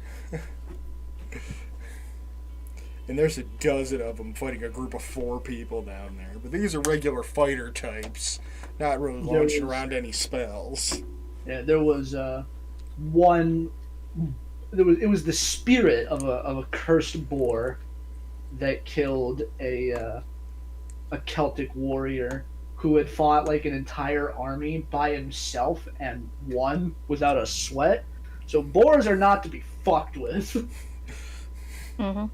And there's a dozen of them fighting a group of 4 people down there. But these are regular fighter types, not really launching around any spells. Yeah, there was one. It was the spirit of a cursed boar that killed a Celtic warrior who had fought like an entire army by himself and won without a sweat. So boars are not to be fucked with. Mm-hmm.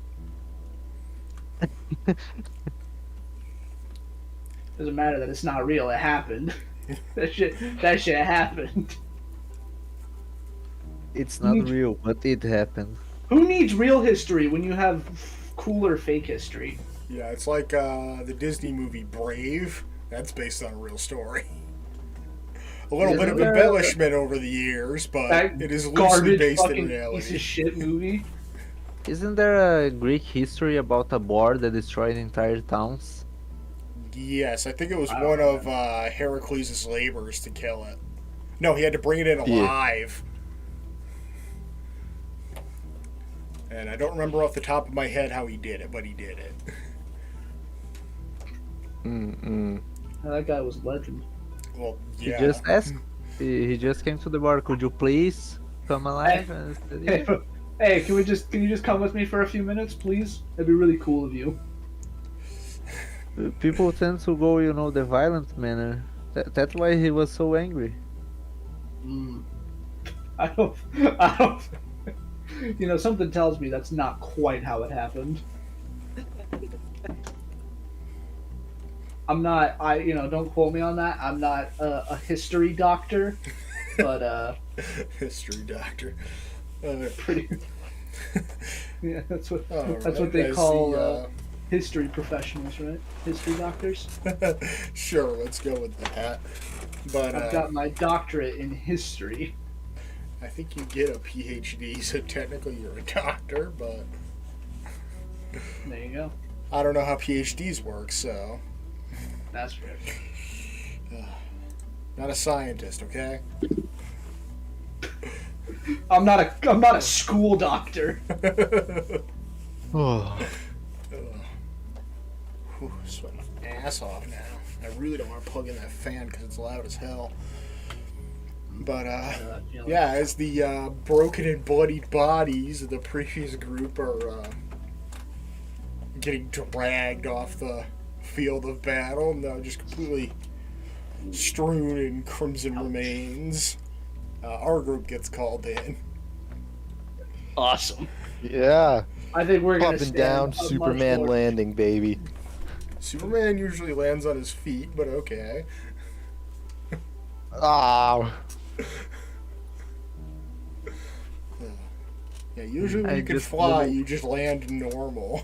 Doesn't matter that it's not real. It happened. That shit happened. It's not real, but it happened. Who needs real history when you have cooler fake history? Yeah, it's like the Disney movie Brave. That's based on a real story. A little bit of embellishment over the years, but it is loosely based in reality. Piece of shit movie. Isn't there a Greek history about a boar that destroyed entire towns? Yes, I think it was one of Heracles' labors to kill it. No, he had to bring it in alive. Yeah. And I don't remember off the top of my head how he did it, but he did it. That guy was a legend. Well, yeah. He just asked. He just came to the bar. Could you please come alive? And said, yeah. Hey, can you just come with me for a few minutes, please? That'd be really cool of you. People tend to go, the violent manner. That's why he was so angry. I don't. Something tells me that's not quite how it happened. I'm not. Don't quote me on that. I'm not a history doctor, but history doctor. Pretty. Yeah, that's what they call history professionals, right? History doctors. Sure, let's go with that. But I've got my doctorate in history. I think you get a PhD, so technically you're a doctor, but there you go. I don't know how PhDs work, so that's fair. Not a scientist, okay? I'm not a school doctor. Oh. Whew, sweating my ass off now. I really don't want to plug in that fan because it's loud as hell. But, yeah, as the broken and bloodied bodies of the previous group are getting dragged off the field of battle, now just completely strewn in crimson remains, our group gets called in. Awesome. Yeah. I think we're gonna Popping stand down, a much Superman more- landing, baby. Superman usually lands on his feet, but okay. Ah. Yeah, usually when I you can just fly, really- you just land normal.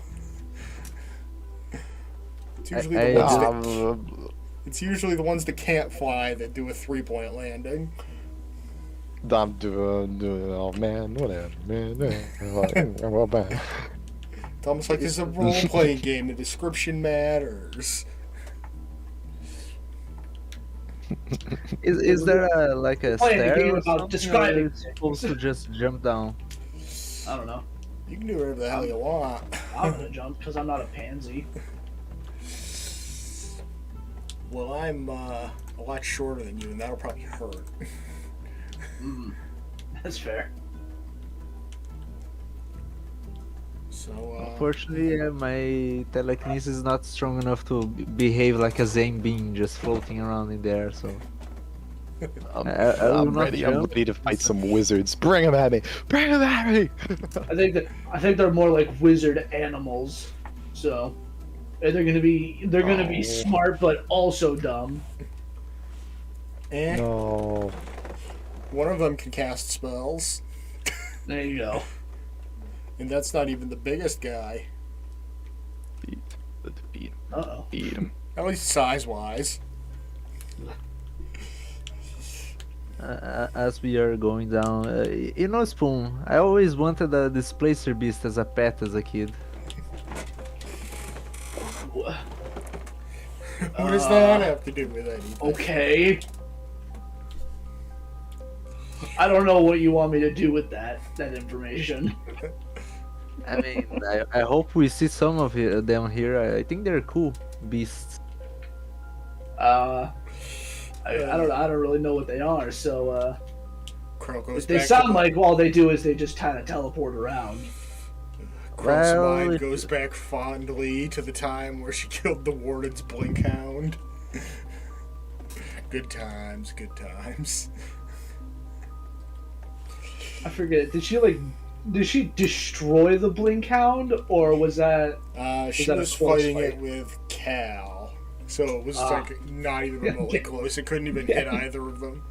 It's usually, I the ones that, I'm it's usually the ones that can't fly that do a 3-point landing. doing, oh man, whatever, man. Well, man. It's almost like this is a role-playing game. The description matters. Is there like a Playing a stair game or about something, or describing are you supposed to just jump down? I don't know. You can do whatever the hell you want. I'm gonna jump because I'm not a pansy. Well, I'm a lot shorter than you, and that'll probably hurt. That's fair. So, Unfortunately, my telekinesis is not strong enough to behave like a Zane being just floating around in there, so... I'm will not ready. I'm jump. ready to fight some wizards. Bring them at me. Bring them at me. I think they're more like wizard animals. So they're gonna be smart but also dumb. No. one of them can cast spells, There you go. and that's not even the biggest guy. Let's beat him. Uh-oh. Beat him. At least size-wise. As we are going down, you know, Spoon, I always wanted a displacer beast as a pet as a kid. Wha- What does that have to do with anything? Okay. I don't know what you want me to do with that information. I mean, I hope we see some of them here. I think they're cool beasts. I don't really know what they are. So Crow goes they back sound to, like all they do is they just kind of teleport around. Crow's Well, mind it- goes back fondly to the time where she killed the warden's blinkhound. Good times, good times. I forget. Did she destroy the Blinkhound, or was that? She that a was close fighting fight? it with Cal, so it was Ah. like not even remotely close. It couldn't even hit either of them.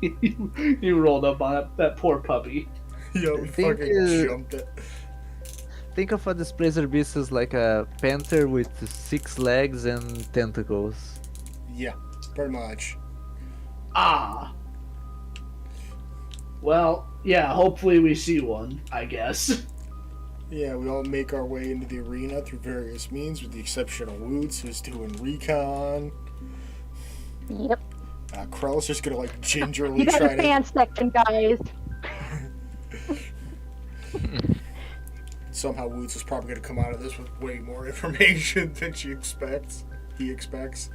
You rolled up on that poor puppy. Yo, he think, fucking jumped it. Think of a displacer beast as like a panther with 6 legs and tentacles. Yeah, pretty much. Ah. Well, yeah. Hopefully we see one. I guess. Yeah, we all make our way into the arena through various means, with the exception of Woots, who's doing recon. Yep. Krell's just gonna like gingerly You got try a to. fan section, guys. Somehow Woots is probably gonna come out of this with way more information than she expects. He expects.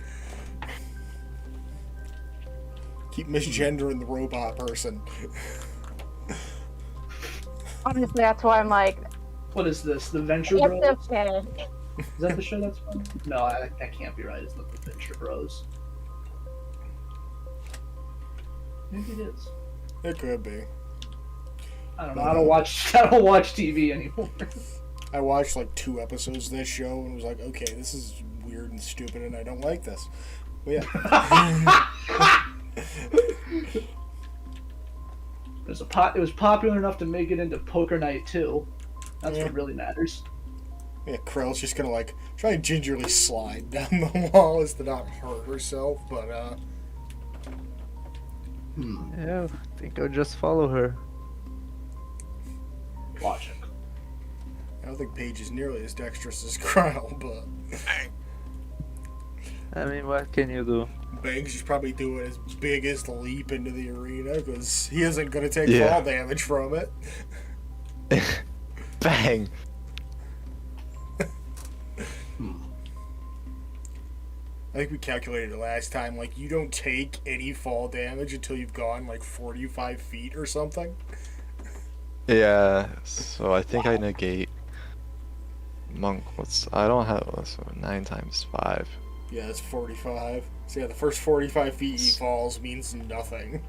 Keep misgendering the robot person. Honestly, that's why I'm like, What is this? The Venture it's Bros? okay. Is that the show that's from? No, that can't be right. It's not the Venture Bros. Maybe it is. It could be. I don't know. I don't watch TV anymore. I watched like 2 episodes of this show and was like, okay, this is weird and stupid and I don't like this. But yeah. It was popular enough to make it into Poker Night too. That's Yeah. what really matters. Yeah, Krell's just gonna like try and gingerly slide down the wall as to not hurt herself, but Yeah, I think I'll just follow her. Watch it. I don't think Paige is nearly as dexterous as Krell, but I mean, what can you do? Banks is probably doing his biggest leap into the arena because he isn't going to take Yeah. fall damage from it. Bang. I think we calculated it last time. Like, you don't take any fall damage until you've gone like 45 feet or something. Yeah, so I think I negate monk. I don't have, so 9 times 5. Yeah, that's 45. So yeah, the first 45 feet he falls means nothing.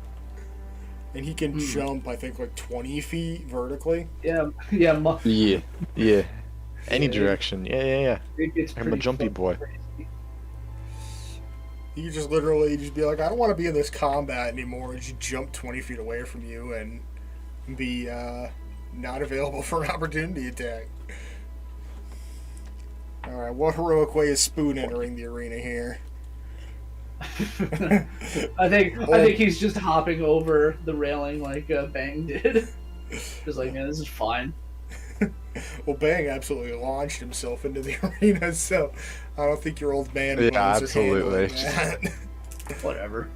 And he can jump, I think, like 20 feet vertically. Yeah. Yeah. Any Yeah. direction. Yeah. It gets I'm a pretty jumpy fucking boy. crazy. You can just literally just be like, I don't want to be in this combat anymore, and just jump 20 feet away from you and be not available for an opportunity attack. Alright, what heroic way is Spoon entering the arena here? I think he's just hopping over the railing like Bang did. Just like, man, this is fine. Well, Bang absolutely launched himself into the arena, so I don't think your old man Yeah, bones are handling absolutely. that. Whatever.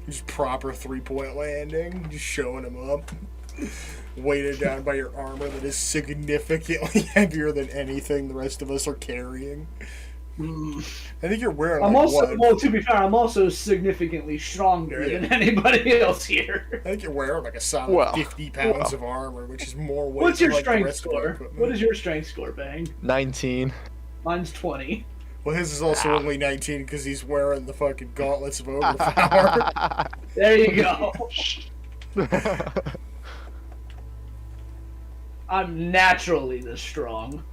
Just proper 3-point landing, just showing him up. Weighted down by your armor that is significantly heavier than anything the rest of us are carrying. I think you're wearing I'm like also, what? well, to be fair, I'm also significantly stronger Yeah. than anybody else here. I think you're wearing like a solid Well, 50 pounds of armor, which is more weight What's than your like the strength rest of our score? equipment. What is your strength score, Bang? 19. Mine's 20. Well, his is also only 19 because he's wearing the fucking gauntlets of overpower. There you go. I'm naturally this strong.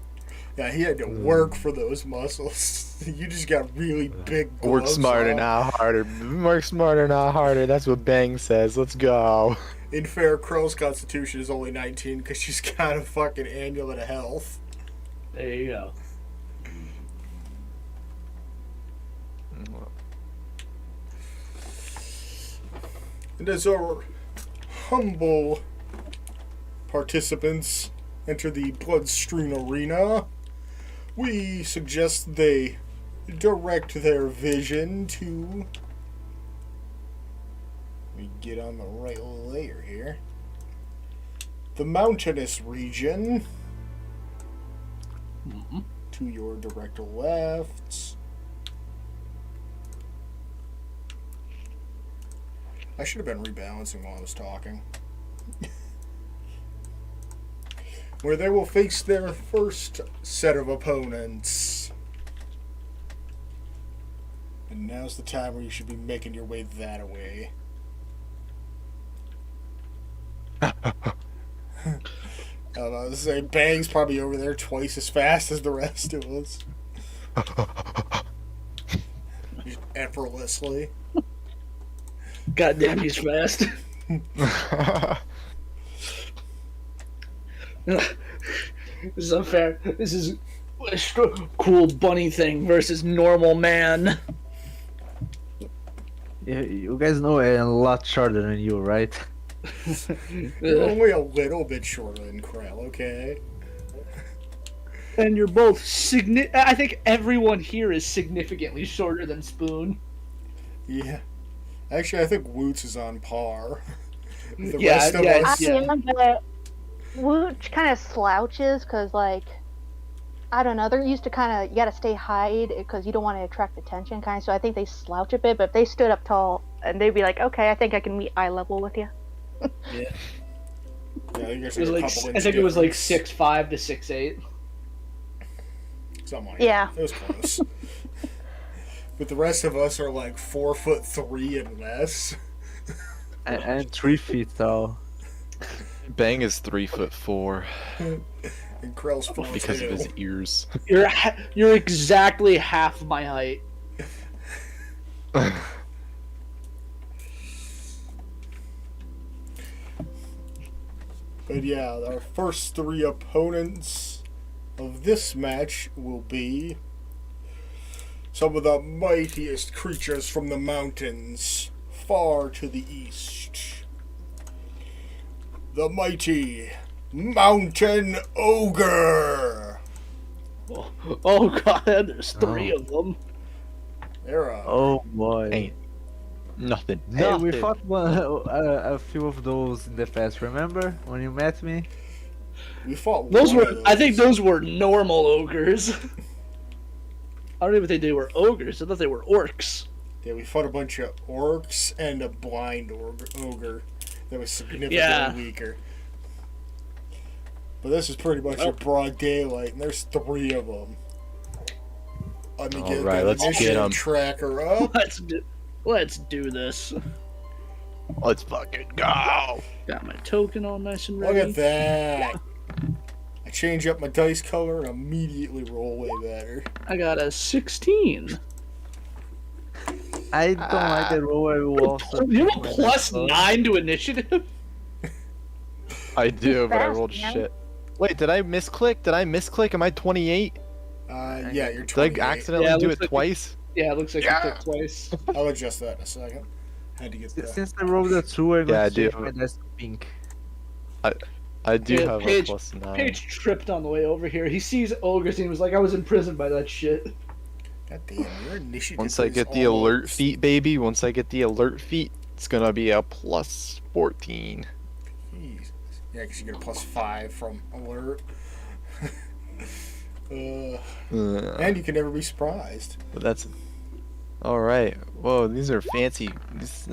Yeah, he had to work for those muscles. You just got really big Work gloves smarter, on. not harder. Work smarter, not harder. That's what Bang says. Let's go. In fair, Krell's constitution is only 19 because she's got a fucking amulet of health. There you go. And as our humble participants enter the blood-strewn arena, we suggest they direct their vision to... Let me get on the right layer here. The mountainous region. To your direct left. I should have been rebalancing while I was talking. Where they will face their first set of opponents. And now's the time where you should be making your way that way. I was say Bang's probably over there twice as fast as the rest of us. Just effortlessly. Goddamn, he's fast. This is unfair. This is a cool bunny thing versus normal man. You guys know I'm a lot shorter than you, right? You're only a little bit shorter than Krell, okay? And you're both I think everyone here is significantly shorter than Spoon. Yeah. Actually, I think Woots is on par. The Yeah, rest of yeah, us... I am, but Wooch kind of slouches because, like, I don't know, they're used to kind of, you gotta stay hide because you don't want to attract attention, kind of, so I think they slouch a bit, but if they stood up tall, and they'd be like, okay, I think I can meet eye level with you. Yeah, I think, there's It was a like, couple I think it was like difference. 6'5" to 6'8". Something like Yeah. that. It was close. But the rest of us are like 4'3" and less. And 3 feet tall. Bang is 3'4" And Krell's 4'2". because of his ears. You're exactly half my height. But yeah, our first 3 opponents of this match will be some of the mightiest creatures from the mountains far to the east. The mighty Mountain Ogre! Oh god, there's 3 of them. Era. Oh boy. Ain't nothing. Hey, we Nothing. fought a few of those in the past. Remember when you met me? We fought Those one were, of I think those were normal ogres. I don't even think they were ogres. I thought they were orcs. Yeah, we fought a bunch of orcs and a blind ogre that was significantly Yeah. weaker. But this is pretty much a broad daylight, and there's 3 of them. Let me get Alright, the let's get initiative 'em. tracker up. Let's do this. Let's fucking go. Got my token all nice and Look ready. at that. I change up my dice color and immediately roll way better. I got a 16. I don't like the roll. I will also. You have change a my plus dice roll. 9 to initiative? I do, but I Fast, rolled man. shit. Wait, did I misclick? Did I misclick? Am I 28? Yeah, you're Did 28. I accidentally Yeah, it do looks it like twice? Yeah, it looks like you clicked twice. I'll adjust that in a second. Had to get that. Since I rolled a 2, I'm Yeah, I going to do. change my dice to pink. I do Yeah, have Paige- a plus 9. Paige tripped on the way over here. He sees ogres and he was like, I was imprisoned by that shit. God damn, your initiative Once I is get the alert almost- feat, baby, once I get the alert feat, it's gonna be a plus 14. Jesus. Yeah, because you get a plus 5 from alert. And you can never be surprised. But that's... Alright. Whoa, these are fancy. These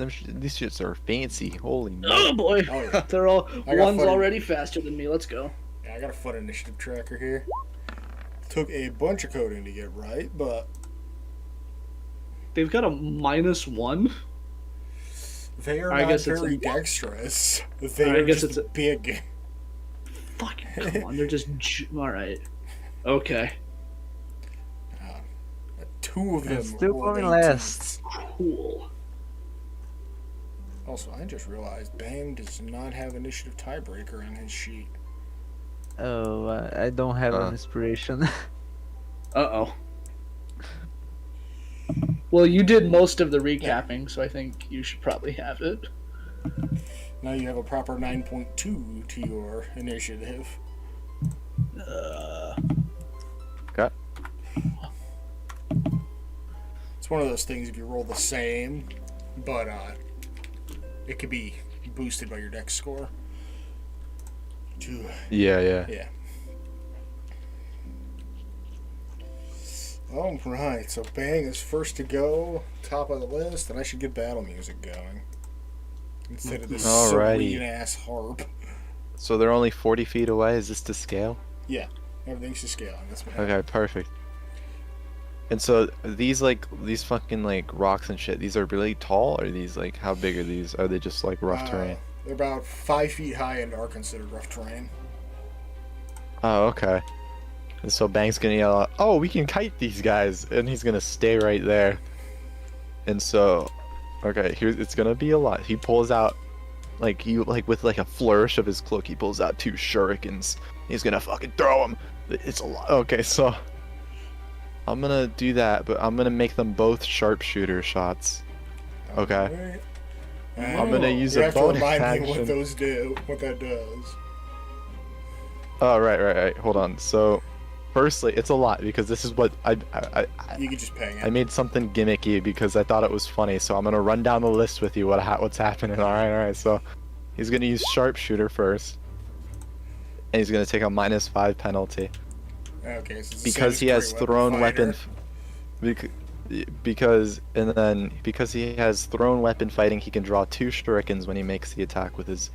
shits are fancy. Holy Oh no. boy. Oh, yeah. They're all I got one's funny. already faster than me. Let's go. Yeah, I got a fun initiative tracker here. Took a bunch of coding to get right, but They've got a -1. they are I not guess it's very a- dexterous. They I are guess just it's a- big. Fucking come on. They're just alright. Okay. 2 of them still rolled going 18s. last. Cool. Also, I just realized Bang does not have initiative tiebreaker in his sheet. Oh, I don't have an inspiration. Uh-oh. Well, you did most of the recapping, so I think you should probably have it. Now you have a proper 9.2 to your initiative. Okay. It's one of those things if you roll the same, but it could be boosted by your dex score. Yeah. Yeah. Alright, so Bang is first to go, top of the list, and I should get battle music going. Instead of this Alrighty. serene ass harp. So they're only 40 feet away? Is this to scale? Yeah, everything's to scale on this map. Okay, perfect. And so these fucking like rocks and shit, these are really tall? Or are these like, how big are these? Are they just like rough terrain? They're about 5 feet high and are considered rough terrain. Oh, okay. And so Bang's gonna yell out, oh, we can kite these guys, and he's gonna stay right there. And so, okay, it's gonna be a lot. He pulls out, with a flourish of his cloak, he pulls out 2 shurikens. He's gonna fucking throw them. It's a lot. Okay, so I'm gonna do that, but I'm gonna make them both sharpshooter shots. Okay. Alright. I'm gonna use you a have to bonus remind me action. what those do, what that does. Oh, right. Hold on. So, firstly, it's a lot because this is what You can just ping I it. made something gimmicky because I thought it was funny, so I'm gonna run down the list with you what's happening. All right. So he's gonna use sharpshooter first, and he's gonna take a -5 penalty Okay, so it's the same because as he has great thrown fighter. weapon. Because he has thrown weapon fighting, he can draw 2 shurikens when he makes the attack with his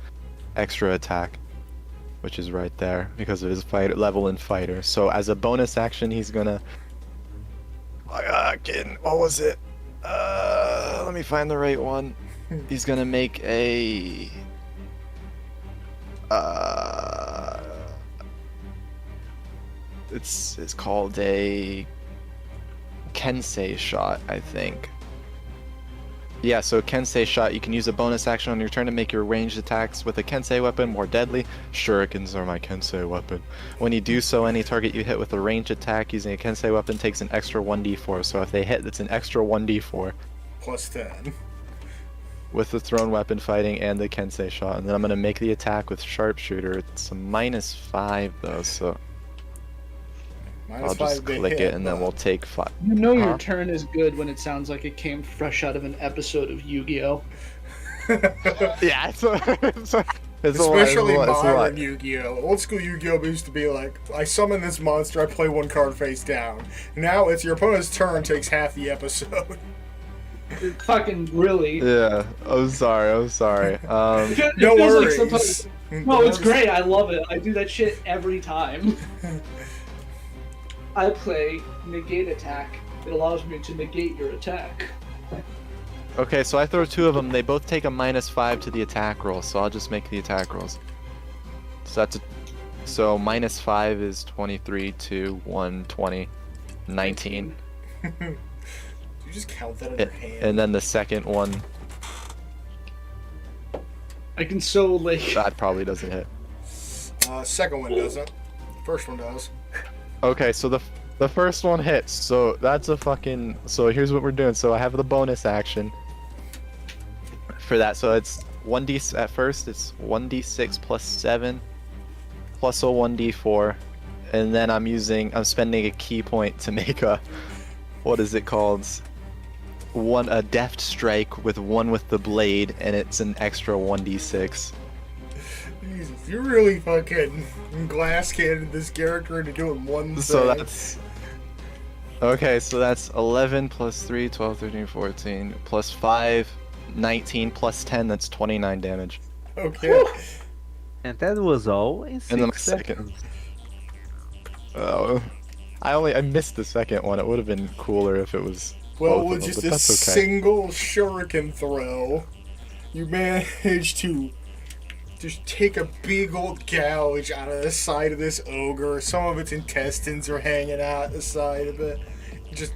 extra attack, which is right there because of his fight level in fighter. So as a bonus action, he's gonna. What was it? Let me find the right one. He's gonna make a. It's called a Kensei shot, I think. Yeah, so Kensei shot, you can use a bonus action on your turn to make your ranged attacks with a Kensei weapon more deadly. Shurikens are my Kensei weapon. When you do so, any target you hit with a ranged attack using a Kensei weapon takes an extra 1d4. So if they hit, it's an extra 1d4 Plus 10. with the thrown weapon fighting and the Kensei shot. And then I'm going to make the attack with sharpshooter. It's a -5 though, so I'll just click it and then we'll take 5. You know your turn is good when it sounds like it came fresh out of an episode of Yu-Gi-Oh! Yeah, it's especially modern Yu-Gi-Oh! Old school Yu-Gi-Oh! Used to be like, I summon this monster, I play 1 card face down. Now it's your opponent's turn takes half the episode. Fucking really. Yeah, I'm sorry. No worries. Like no, it's great. I love it. I do that shit every time. I play negate attack. It allows me to negate your attack. Okay, so I throw 2 of them. They both take a -5 to the attack roll, so I'll just make the attack rolls. So that's so -5 is 23, 2, 1, 20, 19. You just count that in your hand. And then the second one. I can like. That probably doesn't hit. Second one doesn't. First one does. Okay, so the first one hits. So that's a fucking. So here's what we're doing. So I have the bonus action for that. So it's 1d at first. It's 1d6 plus 7 plus a 1d4, and then I'm spending a key point to make a. What is it called? A deft strike with 1 with the blade, and it's an extra 1d6. Jesus, you really fucking glass cannoned this character into doing one thing. So that's... Okay, so that's 11 plus 3, 12, 13, 14, plus 5, 19, plus 10, that's 29 damage. Okay. And that was all in 6 And then my seconds. second. Oh. I missed the second one. It would have been cooler if it was... Well, with just a single shuriken throw, you managed to just take a big old gouge out of the side of this ogre. Some of its intestines are hanging out the side of it. Just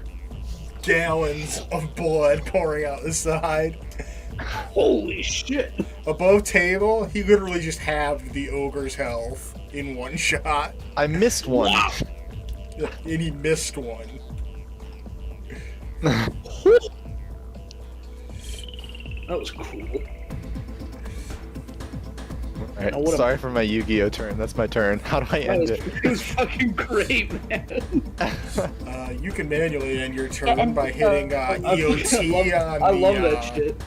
gallons of blood pouring out the side. Holy shit! Above table, he literally just halved the ogre's health in one shot. I missed one. Wow. And he missed one. That was cool. Alright, sorry for my Yu-Gi-Oh turn. That's my turn. How do I end it? It was fucking great, man. You can manually end your turn by hitting EOT on I love that shit.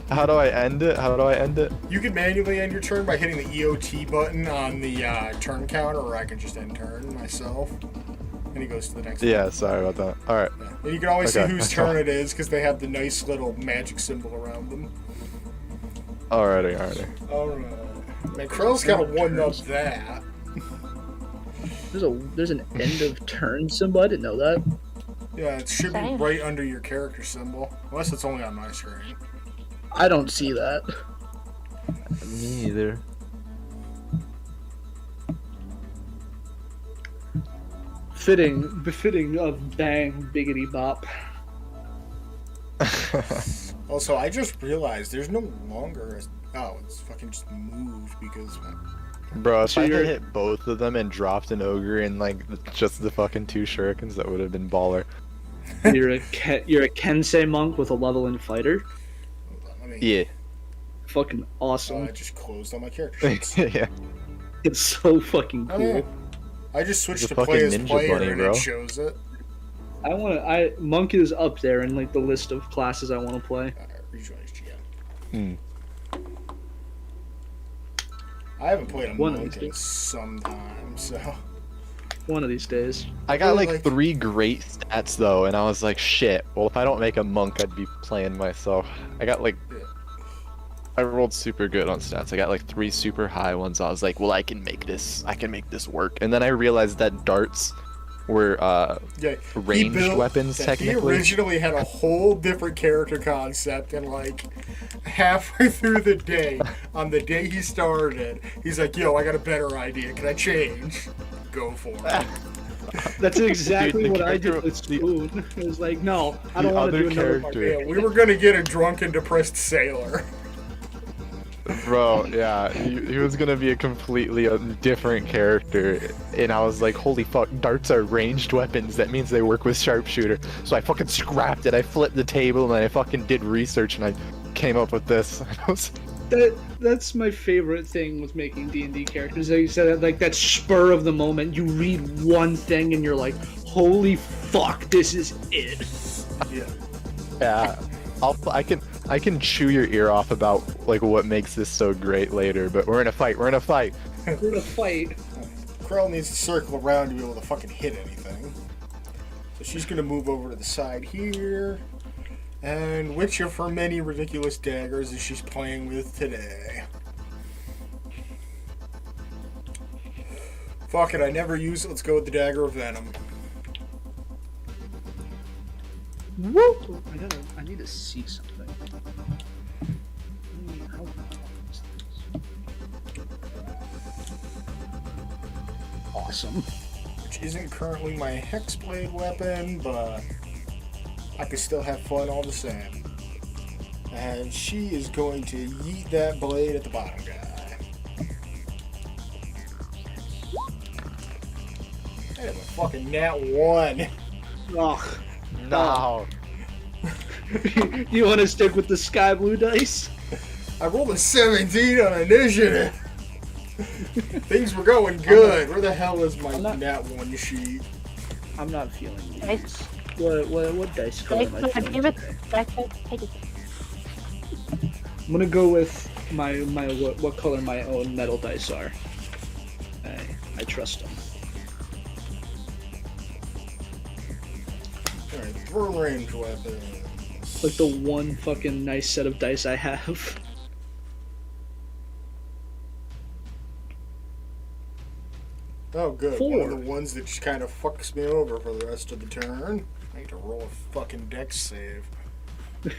How do I end it? You can manually end your turn by hitting the EOT button on the turn counter, or I can just end turn myself. And he goes to the next Yeah, one. sorry about that. Alright. Yeah. And you can always see whose turn it is, because they have the nice little magic symbol around them. Alrighty. Alright. Man, Krell's gotta one-up that. There's an end of turn symbol. I didn't know that. Yeah, it should be right under your character symbol. Unless it's only on my screen. I don't see that. Me neither. Befitting of Bang Biggity Bop. Also, I just realized there's no longer oh, it's fucking just moved because... Bro, if I had hit both of them and dropped an ogre in like just the fucking 2 shurikens, that would have been baller. You're a Kensei monk with a level in fighter? Yeah. Fucking awesome. I just closed on my character sheets. Yeah. It's so fucking cool. Oh, yeah. I just switched to play as player and it shows it. Monk is up there in like the list of classes I want to play. Rejoin as GM. I haven't played a monk in some time, so... One of these days. I got like 3 great stats though, and I was like, shit, well if I don't make a monk, I'd be playing myself. I got like... I rolled super good on stats. I got like 3 super high ones. I was like, well, I can make this work. And then I realized that darts were ranged weapons technically. He originally had a whole different character concept, and like halfway through the day, on the day he started, he's like, yo, I got a better idea. Can I change? Go for it. That's exactly what I did with Spoon. It was like, no, I don't want to do another character. Yeah, we were gonna get a drunk and depressed sailor. Bro, yeah, he was gonna be a completely different character, and I was like, holy fuck, darts are ranged weapons, that means they work with sharpshooter. So I fucking scrapped it, I flipped the table, and I fucking did research, and I came up with this. That's my favorite thing with making D&D characters. Like you said, like that spur of the moment, you read one thing and you're like, "Holy fuck, this is it." Yeah. Yeah, I can chew your ear off about like what makes this so great later, but we're in a fight. We're in a fight. Krell needs to circle around to be able to fucking hit anything. So she's gonna move over to the side here. And which of her many ridiculous daggers is she's playing with today? Fuck it, I never use it. Let's go with the dagger of venom. Woo! I need to see something. Awesome. Which isn't currently my hexblade weapon, but I can still have fun all the same. And she is going to yeet that blade at the bottom guy. That is a fucking nat 1. Ugh. No. You want to stick with the sky blue dice? I rolled a 17 on initiative. Things were going good. Where the hell is my nat 1 sheet? I'm not feeling these. Dice. What dice color am I feeling Give it. today? Take it. I'm gonna go with my what color my own metal dice are. I trust them. Alright, throw range weapon. Like the one fucking nice set of dice I have. Oh, good. 4. One of the ones that just kind of fucks me over for the rest of the turn. I need to roll a fucking dex save. I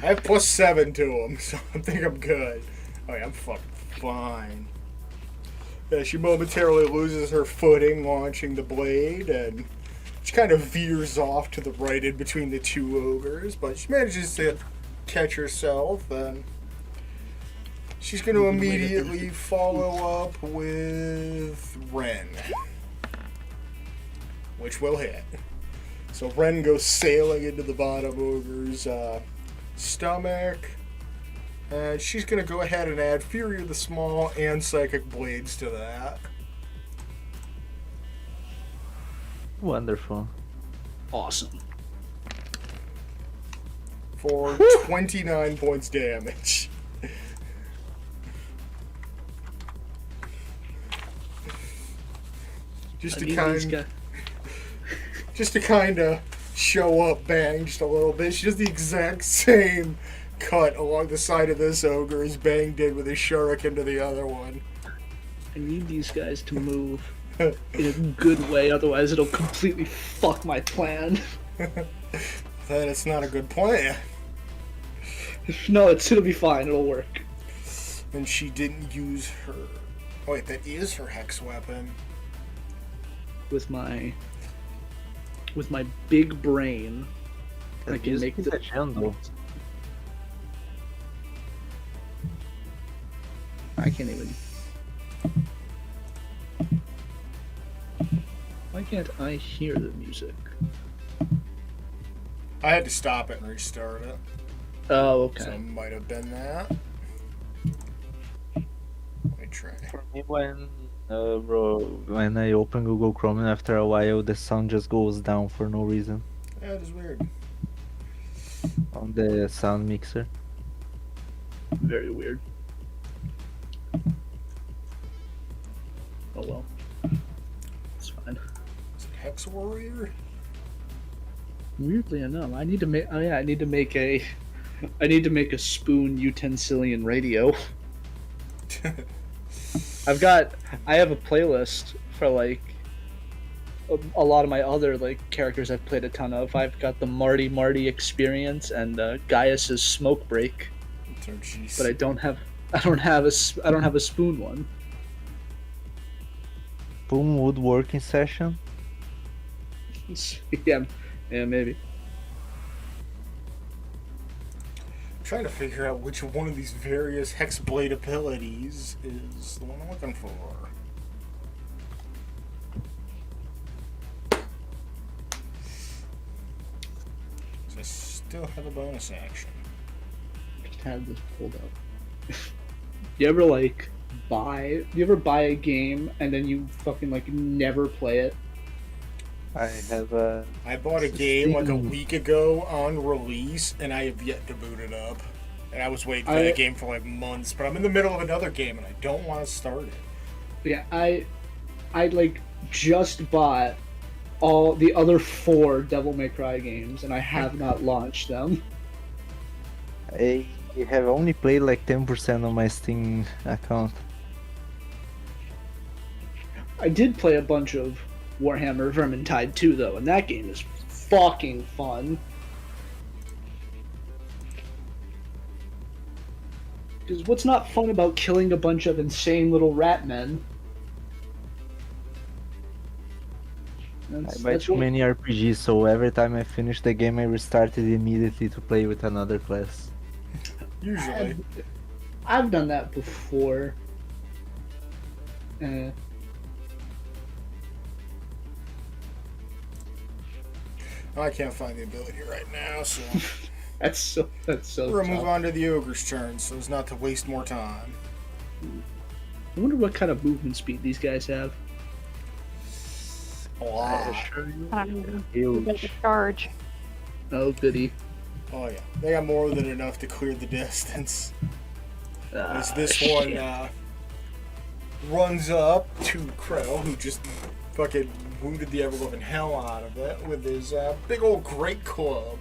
have +7 to them, so I think I'm good. Oh yeah, I'm fucking fine. Yeah, she momentarily loses her footing launching the blade, and she kind of veers off to the right in between the two ogres, but she manages to catch herself, and she's going to immediately follow up with Ren, which will hit. So Ren goes sailing into the bottom ogre's stomach, and she's going to go ahead and add Fury of the Small and Psychic Blades to that. Wonderful. Awesome. For 29 points damage. Just to kind of show up Bang just a little bit. She does the exact same cut along the side of this ogre as Bang did with his shuriken to the other one. I need these guys to move in a good way, otherwise it'll completely fuck my plan. Then it's not a good plan. No, it'll be fine. It'll work. And she didn't use her... Oh, wait, that is her hex weapon. With my big brain, I can make the jungle. I can't even. Why can't I hear the music? I had to stop it and restart it. Oh, okay. So it might have been that. Let me try. For me, when I open Google Chrome, and after a while the sound just goes down for no reason Yeah, it is weird. on the sound mixer. Very weird. Oh well. It's fine. Is it Hex Warrior? Weirdly enough, I need to make. Oh yeah, I need to make a spoon utensilian radio. I have a playlist for like a lot of my other like characters I've played a ton of. I've got the Marty Experience and Gaius's Smoke Break, but I don't have a spoon one. Spoon woodworking session. yeah, maybe. I'm trying to figure out which one of these various Hexblade abilities is the one I'm looking for. So I still have a bonus action. have this pulled up. You ever buy a game and then you fucking like never play it? I bought a game like a week ago on release, and I have yet to boot it up. And I was waiting for that game for like months, but I'm in the middle of another game and I don't want to start it. Yeah, I like just bought all the other 4 Devil May Cry games, and I have not launched them. I have only played like 10% on my Steam account. I did play a bunch of Warhammer Vermintide 2 though, and that game is fucking fun. Because what's not fun about killing a bunch of insane little rat men? I buy too many RPGs, so every time I finish the game, I restart it immediately to play with another class. Usually. I've done that before. I can't find the ability right now, so that's so we're gonna move on to the ogre's turn, so as not to waste more time. I wonder what kind of movement speed these guys have. A lot. Huge charge. Oh goody. Oh yeah, they got more than enough to clear the distance. As this one runs up to Krell, who just fucking wounded the ever-loving hell out of it with his big old great club.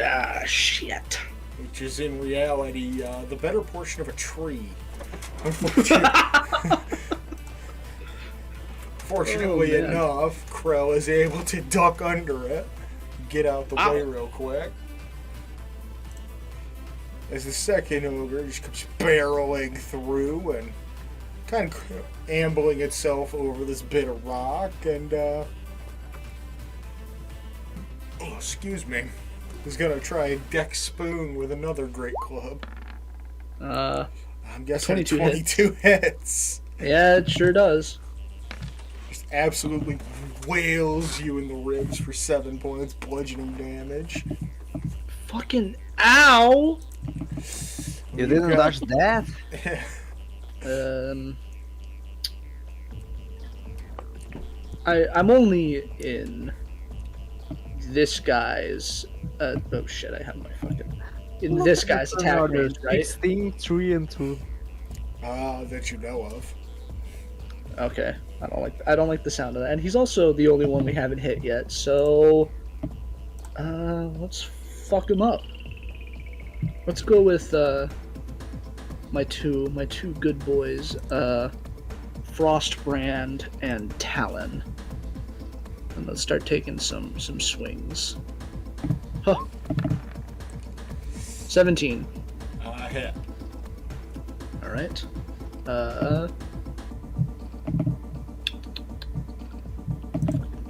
Ah, shit. Which is in reality the better portion of a tree. Fortunately enough, Krell is able to duck under it, get out the way real quick. As the second ogre just comes barreling through and kind of ambling itself over this bit of rock, and excuse me, is gonna try a deck spoon with another great club. I'm guessing 22 hits. Yeah, it sure does. Just absolutely wails you in the ribs for 7 points bludgeoning damage. Fucking ow! You didn't dodge that? I'm only in this guy's. Oh shit! I have my fucking in this guy's attack range, right? 16, 3, and 2. That you know of. Okay, I don't like the sound of that, and he's also the only one we haven't hit yet. So, let's fuck him up. Let's go with my two good boys, Frostbrand and Talon, and let's start taking some swings. Huh. 17. Hit. All right.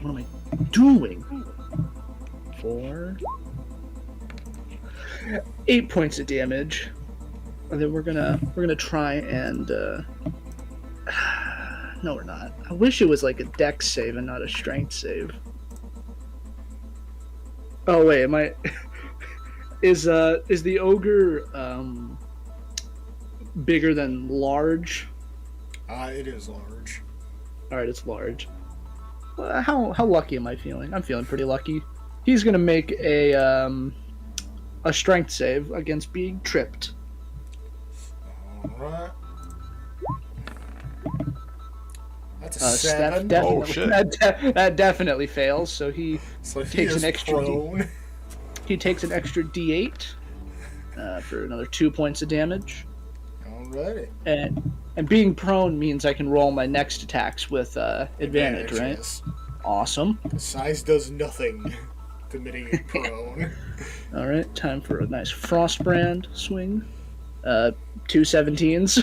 What am I doing? 8 points of damage. And then we're gonna try and no, we're not. I wish it was like a dex save and not a strength save. Oh wait, am I? Is the ogre bigger than large? It is large. All right, it's large. How lucky am I feeling? I'm feeling pretty lucky. He's gonna make a strength save against being tripped. Alright. That's a 7. Oh shit! That definitely fails. So he takes an extra. Prone. He takes an extra D8 for another 2 points of damage. Alrighty. And being prone means I can roll my next attacks with advantage, right? Yes. Awesome. Size does nothing to mitigate prone. All right, time for a nice Frostbrand swing. 2 17s.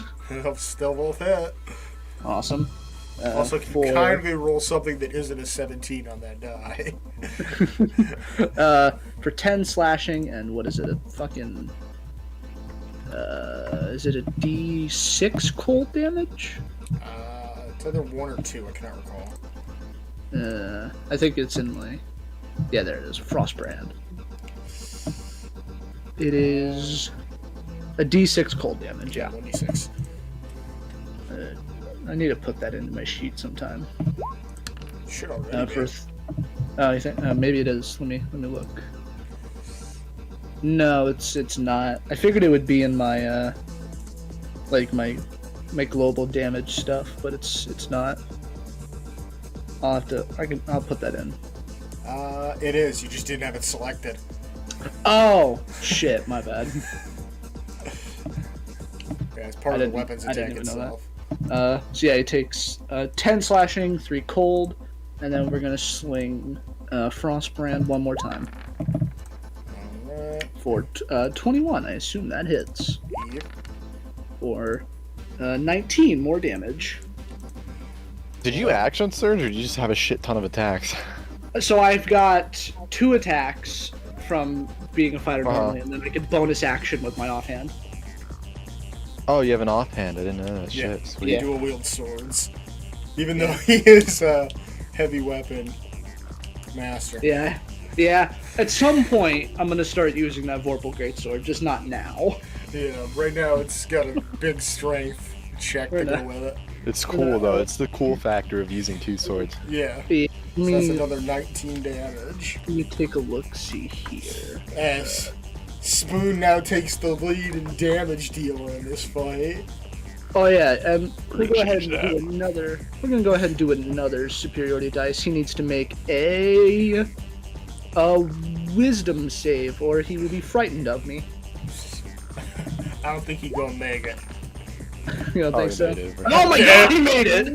Still both hit. Awesome. Also, can kindly roll something that isn't a 17 on that die. For 10 slashing, and what is it? A fucking. Is it a D6 cold damage? It's either 1 or 2, I cannot recall. I think it's in my. Yeah, there it is. Frostbrand. It is a D6 cold damage. Yeah. 1d6. I need to put that into my sheet sometime. Should already be. You think maybe it is? Let me look. No, it's not. I figured it would be in my like my global damage stuff, but it's not. I'll put that in. It is. You just didn't have it selected. Oh shit! My bad. Yeah, it's part of the weapons attack itself. So yeah, he takes 10 slashing, 3 cold, and then we're gonna swing Frostbrand one more time. Alright. For 21, I assume that hits. Yep. For 19 more damage. Did you action surge, or did you just have a shit ton of attacks? So I've got 2 attacks from being a fighter normally, and then I get bonus action with my offhand. Oh, you have an offhand. I didn't know that. Yeah. Shit, sweet. Dual wield swords. Even though he is a heavy weapon master. Yeah. Yeah. At some point, I'm gonna start using that Vorpal Greatsword, just not now. Yeah, right now it's got a big strength check to go with it. It's cool though. It's the cool factor of using 2 swords. Yeah. Yeah. So that's another 19 damage. Let me take a look-see here. As Spoon now takes the lead in damage dealer in this fight. Oh yeah, and we'll go ahead and do another. We're gonna go ahead and do another superiority dice. He needs to make a wisdom save, or he will be frightened of me. I don't think he's gonna make it. You don't think so? It, Oh my god, he made it!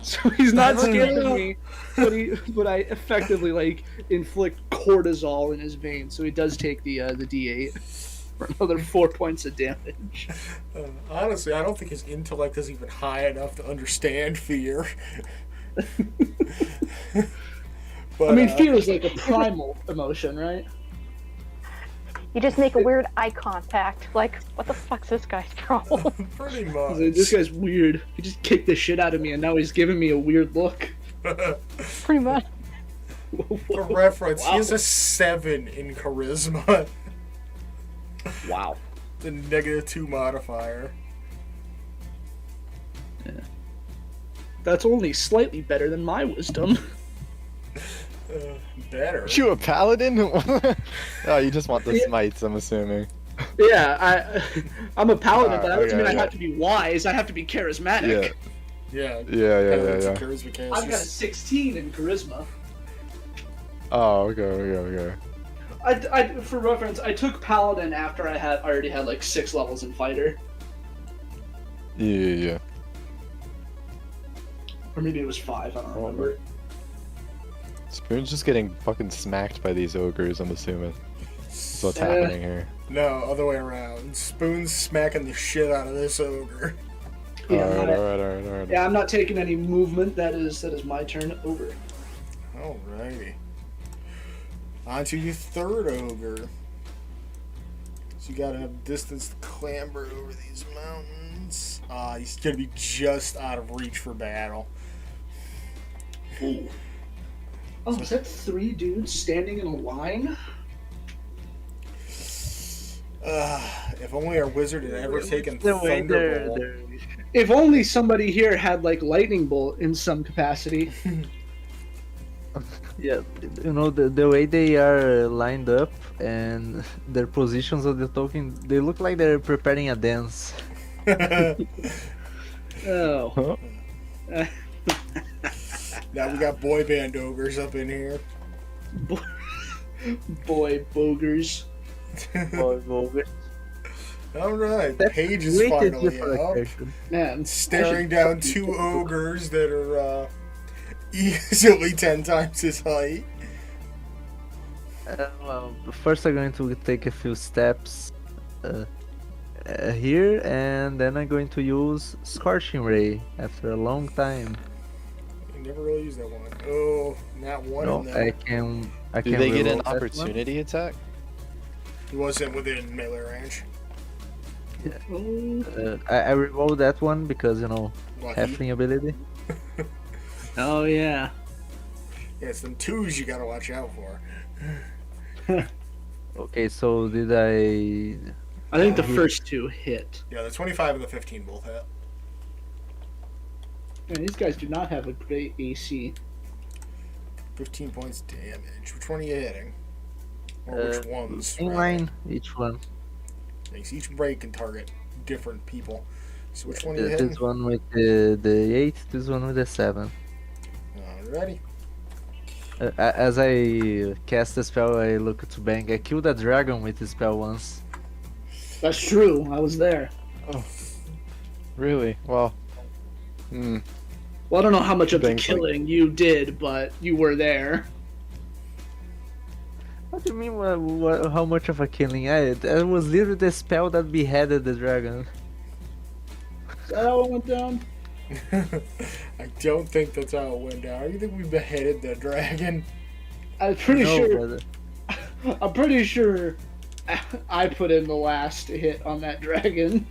So he's not scared of me, but I effectively like inflict cortisol in his veins, so he does take the D8 for another 4 points of damage. Honestly, I don't think his intellect is even high enough to understand fear. But, I mean, fear is like a primal emotion, right? You just make a weird eye contact. Like, what the fuck's this guy's problem? Pretty He's much. like, this guy's weird. He just kicked the shit out of me, and now he's giving me a weird look. Pretty much. For reference, he has a 7 in charisma. Wow. The -2 modifier. Yeah. That's only slightly better than my wisdom. Better. You a paladin? Oh, you just want the smites, I'm assuming. Yeah, I'm a paladin, but that doesn't mean I okay. have to be wise. I have to be charismatic. Yeah. Yeah. Charisma I've got a 16 in charisma. Oh, okay. I for reference, I took paladin after I already had like 6 levels in fighter, Yeah. or maybe it was 5. I don't remember. Spoon's just getting fucking smacked by these ogres, I'm assuming. That's what's happening here. No, other way around. Spoon's smacking the shit out of this ogre. Yeah, Alright. yeah, I'm not taking any movement. That is my turn over. Alrighty. On to your third ogre. So you gotta have distance to clamber over these mountains. He's gonna be just out of reach for battle. Ooh. Oh, is that 3 dudes standing in a line? If only our wizard had ever taken The way Thunderbolt. they're If only somebody here had like lightning bolt in some capacity. yeah, you know the way they are lined up and their positions of the token, they look like they're preparing a dance. Oh. Now we got boy band ogres up in here. Boy boogers. Alright, Paige is Way too finally different up. character. Man, Staring down 2 ogres that are easily 10 times his height. Well, first I'm going to take a few steps here, and then I'm going to use Scorching Ray after a long time. I never really used that one. Oh, not one No, in there. I can. Do they get an reroll that one. opportunity attack? He wasn't within melee range. I reroll that one because, you know, Lucky. halfling ability. oh yeah. Yeah, it's them 2s you gotta watch out for. Okay, so did I? I think the first two hit. Yeah, the 25 and the 15 both hit. Man, these guys do not have a great AC. 15 points damage. Which one are you hitting? Or which ones? In line, each one. Thanks. Each break can target different people. So which one are you hitting? This one with the 8, this one with the 7. Alrighty. As I cast the spell, I look to bang. I killed a dragon with the spell once. That's true. I was there. Oh, really? Well, Well, I don't know how much of the Bang's like- killing you did, but you were there. What do you mean? How much of a killing? That was literally the spell that beheaded the dragon. Is that how it went down? I don't think that's how it went down. You think we beheaded the dragon? I'm pretty No, sure. brother. I'm pretty sure I put in the last hit on that dragon.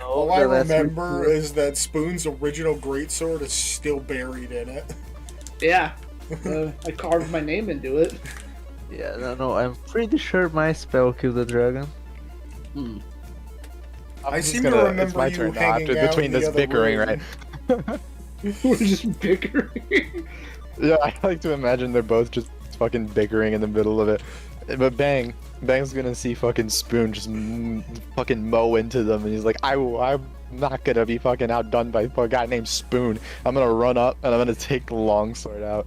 All I remember is that Spoon's original greatsword is still buried in it. Yeah, I carved my name into it. Yeah, no, I'm pretty sure my spell killed the dragon. I just seem to gonna- remember it's my you turn now hanging after out between in the this other bickering, room. right? We're just bickering. Yeah, I like to imagine they're both just fucking bickering in the middle of it. But Bang's gonna see fucking Spoon just fucking mow into them, and he's like, I'm not gonna be fucking outdone by a guy named Spoon. I'm gonna run up and I'm gonna take the longsword out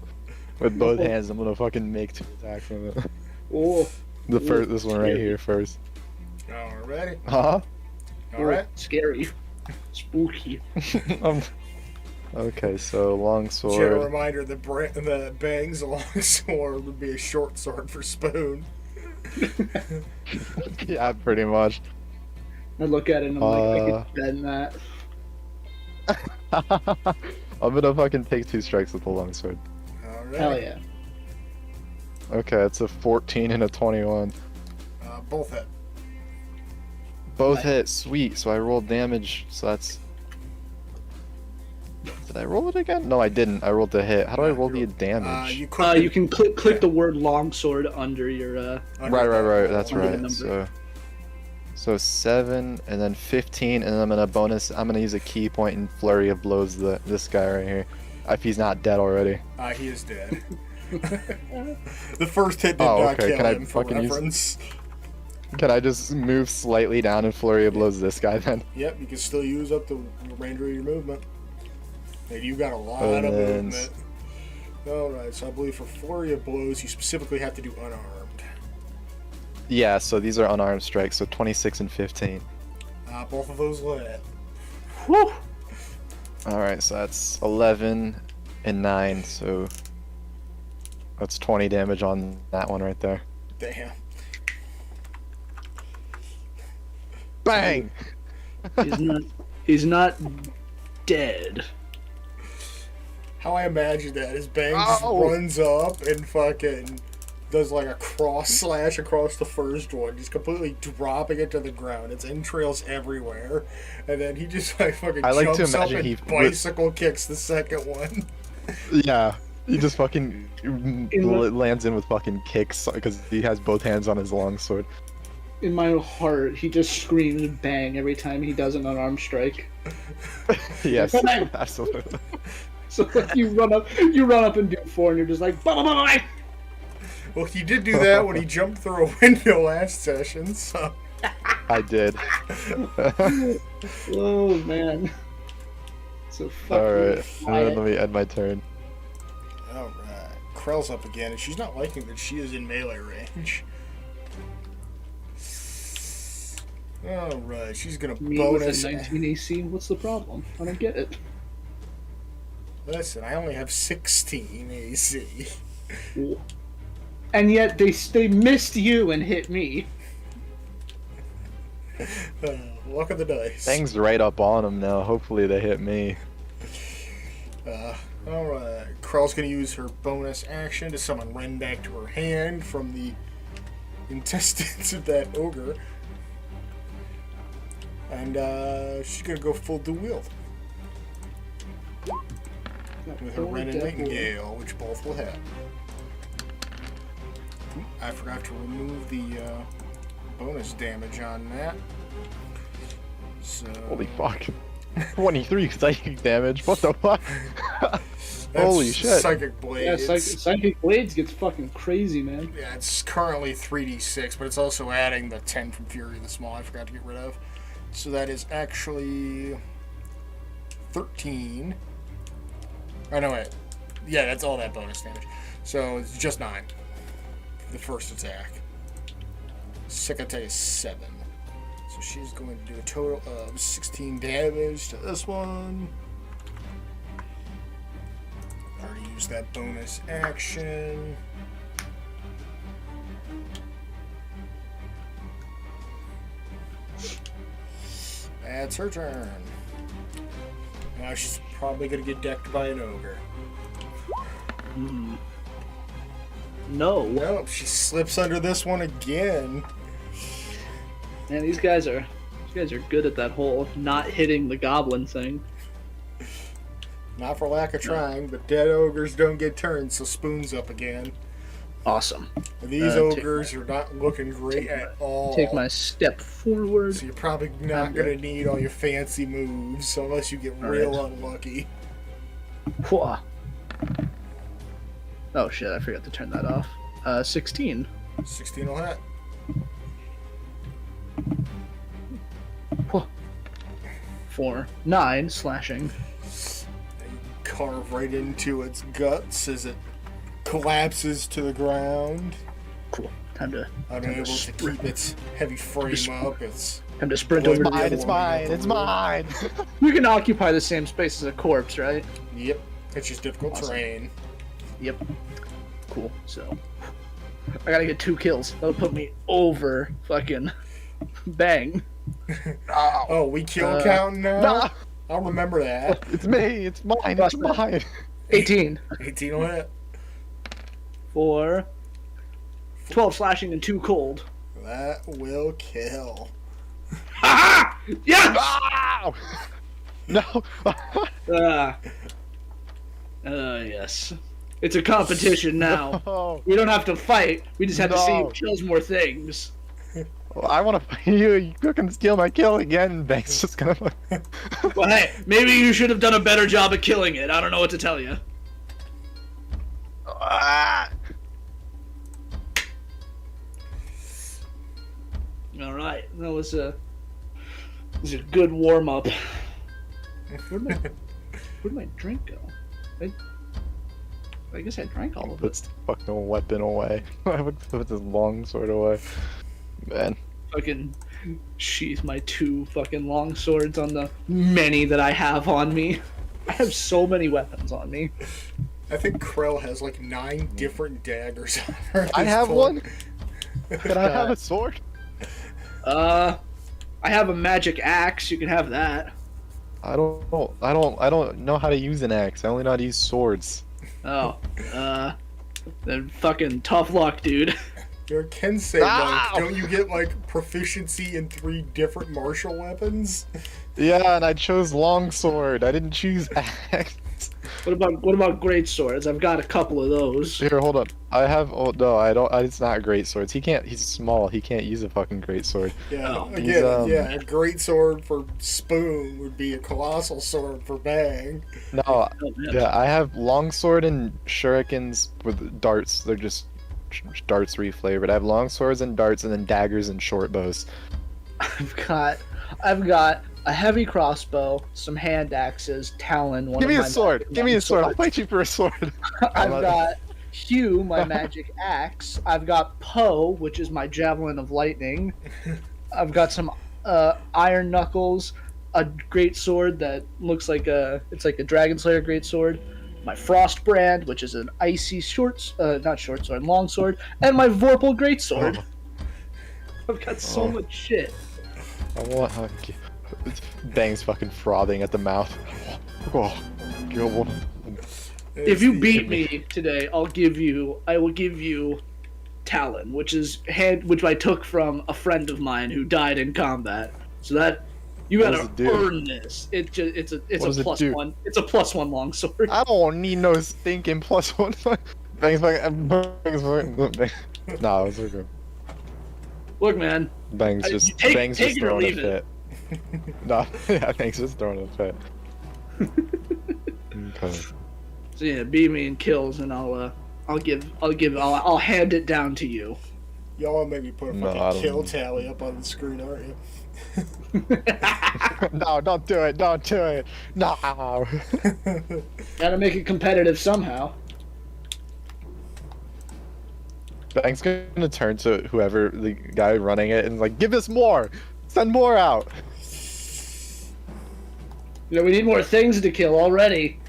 with both hands. I'm gonna fucking make 2 attacks from it. Oh, This one right here first. Alrighty. Huh? Alright. scary, spooky. Okay, so Just a longsword. reminder that Bang's longsword would be a short sword for Spoon. Yeah, pretty much. I look at it and I'm like, I could bend that. I'm gonna fucking take 2 strikes with the longsword. Alright. Hell yeah. Okay, it's a 14 and a 21. Both hit. Both hit, sweet. So I rolled damage. So that's. Did I roll it again? No, I didn't. I rolled the hit. How do I roll the damage? You click You can click the word longsword under your. Right. That's Under the right. number. So 7 and then 15, and then I'm gonna bonus. I'm gonna use a key point and flurry of blows this guy right here. If he's not dead already. He is dead. The first hit did Oh, not okay. kill Can I him, for fucking use- reference. Can I just move slightly down and flurry of blows this guy then? Yep, you can still use up the remainder of your movement. And you got a lot And of then- movement. Alright, so I believe for flurry of blows, you specifically have to do unarmed. Yeah. So these are unarmed strikes. So 26 and 15. Both of those will hit. Whew. All right. So that's 11 and 9. So that's 20 damage on that one right there. Damn. Bang! He's not dead. How I imagine that is Bang just Ow! runs up and fucking does like a cross slash across the first one, just completely dropping it to the ground. Its entrails everywhere, and then he just like fucking I like to jumps up imagine and he- bicycle kicks the second one. Yeah. He just fucking lands in with fucking kicks because he has both hands on his longsword. In my heart, he just screams bang every time he does an unarmed strike. Yes, Bang! absolutely. So like, you run up and do 4, and you're just like, blah, blah, blah, blah. Well, he did do that when he jumped through a window last session, so. I did. Oh man. So fuck Alright, you. let me end my turn. Alright. Krell's up again, and she's not liking that she is in melee range. Alright, she's gonna Me with bonus. a 19 AC. What's the problem? I don't get it. Listen, I only have 16 AC. And yet they missed you and hit me. Luck of the dice. Things right up on him now. Hopefully they hit me. Alright. Krell's gonna use her bonus action to summon Ren back to her hand from the intestines of that ogre. And she's gonna go full dual wield with her Ren and Nightingale, which both will hit. I forgot to remove the bonus damage on that. So Holy fuck. 23 psychic damage. What the fuck? that's Holy shit. Psychic Blade. Yeah, Psychic Blades gets fucking crazy, man. Yeah, it's currently 3d6, but it's also adding the 10 from Fury of the Small I forgot to get rid of. So that is actually 13. Oh, no, wait. Yeah, that's all that bonus damage. So it's just 9 for the first attack. Second attack is 7. So she's going to do a total of 16 damage to this one. Already used that bonus action. That's her turn. Now she's probably going to get decked by an ogre. No. Nope, she slips under this one again. Man, these guys are good at that whole not hitting the goblin thing. Not for lack of trying, but dead ogres don't get turned, so spoon's up again. Awesome. These ogres are not looking great at all. Take my step forward. So you're probably not going to need all your fancy moves, unless you get real unlucky. Whoa. Oh shit, I forgot to turn that off. 16. 16 will hit. Whoa. 4. 9 slashing. You carve right into its guts as it collapses to the ground. Cool. Time to Unable to keep its heavy frame up. It's time to sprint over to the other It's one. mine, it's mine! You can occupy the same space as a corpse, right? Yep. It's just difficult Awesome. terrain. Yep. Cool. So I gotta get 2 kills. That'll put me over fucking bang. Oh, we kill count now? Nah. I'll remember that. It's me, it's mine, Bust it's that. mine! 18 18 will hit. for 12 slashing and 2 cold. That will kill. Ha! Yes! Ow! No! Yes. It's a competition now. Oh, We don't have to fight. We just have to see No. who kills more things. well, I want to fight you. You can steal my kill again. Banks just gonna. Well, hey, maybe you should have done a better job of killing it. I don't know what to tell you. All right, that was a good warm up. Where'd my drink go? I guess I drank all of it. Puts the fucking weapon away. I would put this long sword away. Man. Fucking sheath my 2 fucking long swords on the many that I have on me. I have so many weapons on me. I think Krell has like 9 different daggers on her. at I this have point. one. Can I have a sword? I have a magic axe. You can have that. I don't know how to use an axe. I only know how to use swords. Oh, then fucking tough luck, dude. Your Kensei, Ow! like, don't you get like proficiency in 3 different martial weapons? Yeah, and I chose longsword. I didn't choose axe. What about great swords? I've got a couple of those. Here, hold on. I have. Oh no, I don't. It's not great swords. He can't. He's small. He can't use a fucking great sword. Yeah, Oh. again, He's, yeah, a great sword for Spoon would be a colossal sword for Bang. No, Oh, man. yeah, I have longsword and shurikens with darts. They're just darts reflavored. I have longswords and darts, and then daggers and short bows. I've got a heavy crossbow, some hand axes, Talon. Give me a sword. Give me a sword. I'll fight you for a sword. I've got Hugh, my magic axe. I've got Poe, which is my javelin of lightning. I've got some iron knuckles, a great sword that looks like it's like a Dragon Slayer great sword. My frost brand, which is an icy long sword, and my Vorpal great sword. I've got so much shit. I want. Bang's fucking frothing at the mouth. Oh, God. If you beat me today, I will give you Talon, which I took from a friend of mine who died in combat. So that you What gotta does it do? earn this. It's a does it do? +1. It's a +1 longsword. I don't need no stinking +1. Bang's fucking. No, it's okay. Look, man. Bang's you just take Bang's it just or throwing a leave it. fit. No, yeah, Bang's just throwing a fit. Okay. So yeah, beat me in kills, and I'll hand it down to you. Y'all want to make me put a No, fucking I don't- kill tally up on the screen, aren't you? No, don't do it. Don't do it. No. Gotta make it competitive somehow. Bang's gonna turn to whoever the guy running it and like, give us more. Send more out. You know, we need more things to kill already.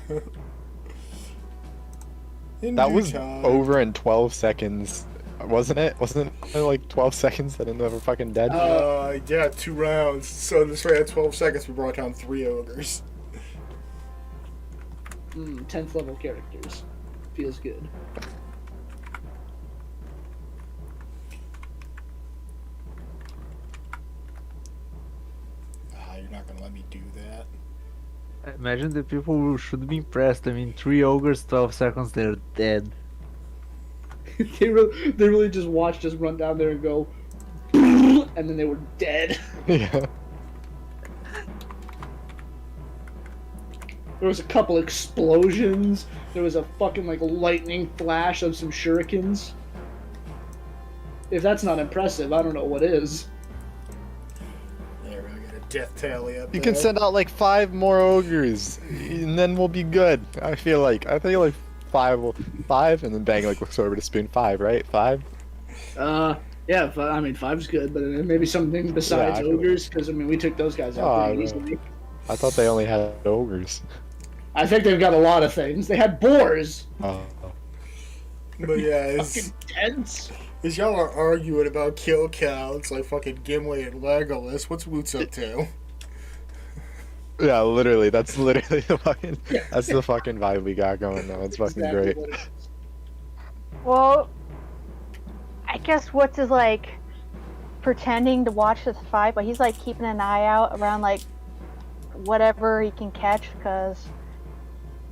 In That due was time. over in 12 seconds, wasn't it? Wasn't it like 12 seconds that ended up fucking dead? Yeah, 2 rounds. So this way at 12 seconds we brought down 3 ogres. 10th level characters. Feels good. You're not gonna let me do that. Imagine the people who should be impressed. I mean, 3 ogres, 12 seconds, they're dead. they really just watched us run down there and go, and then they were dead. Yeah. There was a couple explosions. There was a fucking like lightning flash of some shurikens. If that's not impressive, I don't know what is. There, we got a death tally up You there. can send out like 5 more ogres, and then we'll be good. I feel like 5, and then Bang like looks over to Spoon 5, right? 5. Yeah, I mean 5's good, but maybe something besides Yeah, I feel- ogres, because I mean we took those guys out Oh, pretty no. easily. I thought they only had ogres. I think they've got a lot of things. They had boars. Oh. But yeah, Fucking dense. as y'all are arguing about kill counts like fucking Gimli and Legolas, what's Woots up to? Yeah, literally. That's literally the fucking. That's the fucking vibe we got going now. It's fucking Exactly great. what it is. Well, I guess Woods is like pretending to watch this fight, but he's like keeping an eye out around like whatever he can catch, because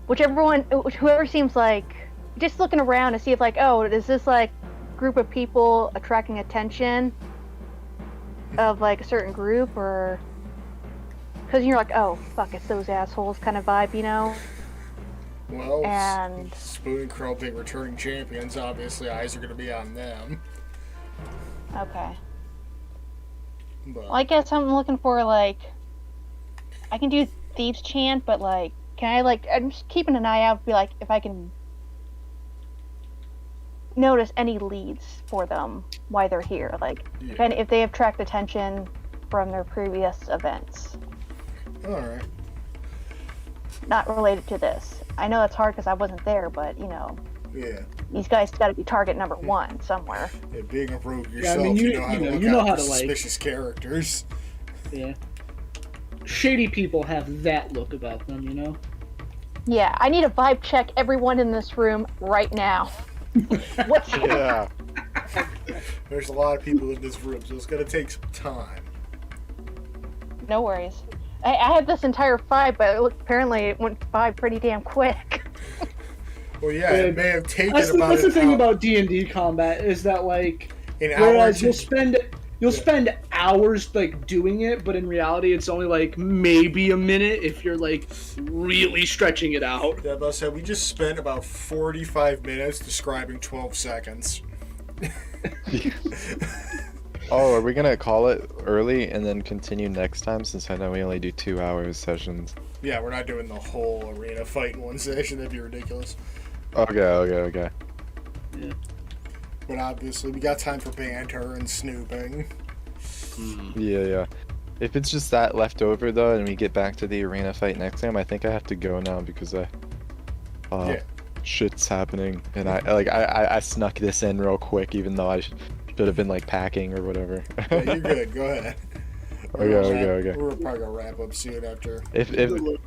whoever seems like just looking around to see if like, oh, is this like group of people attracting attention of like a certain group, or because you're like, oh fuck, it's those assholes kind of vibe, you know? Well, And Spoon and Crow being returning champions, obviously eyes are gonna be on them. okay. But Well, I guess I'm looking for like, I can do Thieves' Chant, but like, can I like, I'm just keeping an eye out to be like, if I can notice any leads for them while they're here, like, Yeah. if they have tracked attention from their previous events, alright. not related to this. I know it's hard because I wasn't there, but you know, Yeah. these guys got to be target number 1 somewhere. Yeah, being a rogue Yeah, I yourself, mean, you know how to look out for to, like- suspicious characters. Yeah. Shady people have that look about them, you know? Yeah, I need a vibe check everyone in this room right now. What's Yeah. There's a lot of people in this room, so it's gonna take some time. No worries. I had this entire fight, but apparently it went by pretty damn quick. Well, yeah, it may have taken That's about the an thing hour- about D&D combat is that like, an hour whereas to- you'll spend hours like doing it, but in reality it's only like maybe a minute if you're like really stretching it out. Yeah, but I said we just spent about 45 minutes describing 12 seconds. Oh, are we gonna call it early and then continue next time? Since I know we only do 2 hours sessions. Yeah, we're not doing the whole arena fight in one session. That'd be ridiculous. Okay. But obviously, we got time for banter and snooping. Yeah. If it's just that left over though, and we get back to the arena fight next time, I think I have to go now because Yeah. shit's happening, and I snuck this in real quick, even though I should have been like packing or whatever. Yeah, you're good. Go ahead. Okay. We're probably gonna wrap up soon after If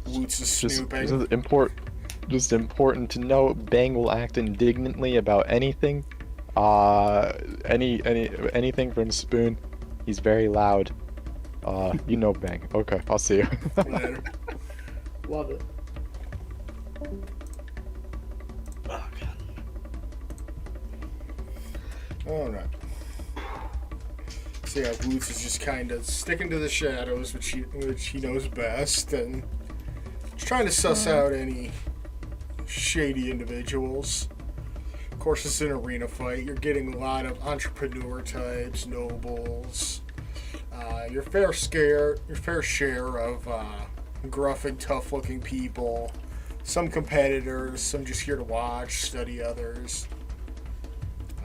Woots is just snooping. important to know, Bang will act indignantly about anything, anything from Spoon. He's very loud. You know Bang. Okay, I'll see you. Later. Love it. Oh no. So yeah, Boots is just kind of sticking to the shadows, which he knows best, and just trying to suss out any shady individuals. Of course, it's an arena fight. You're getting a lot of entrepreneur types, nobles, your fair share of gruff and tough-looking people. Some competitors, some just here to watch, study others.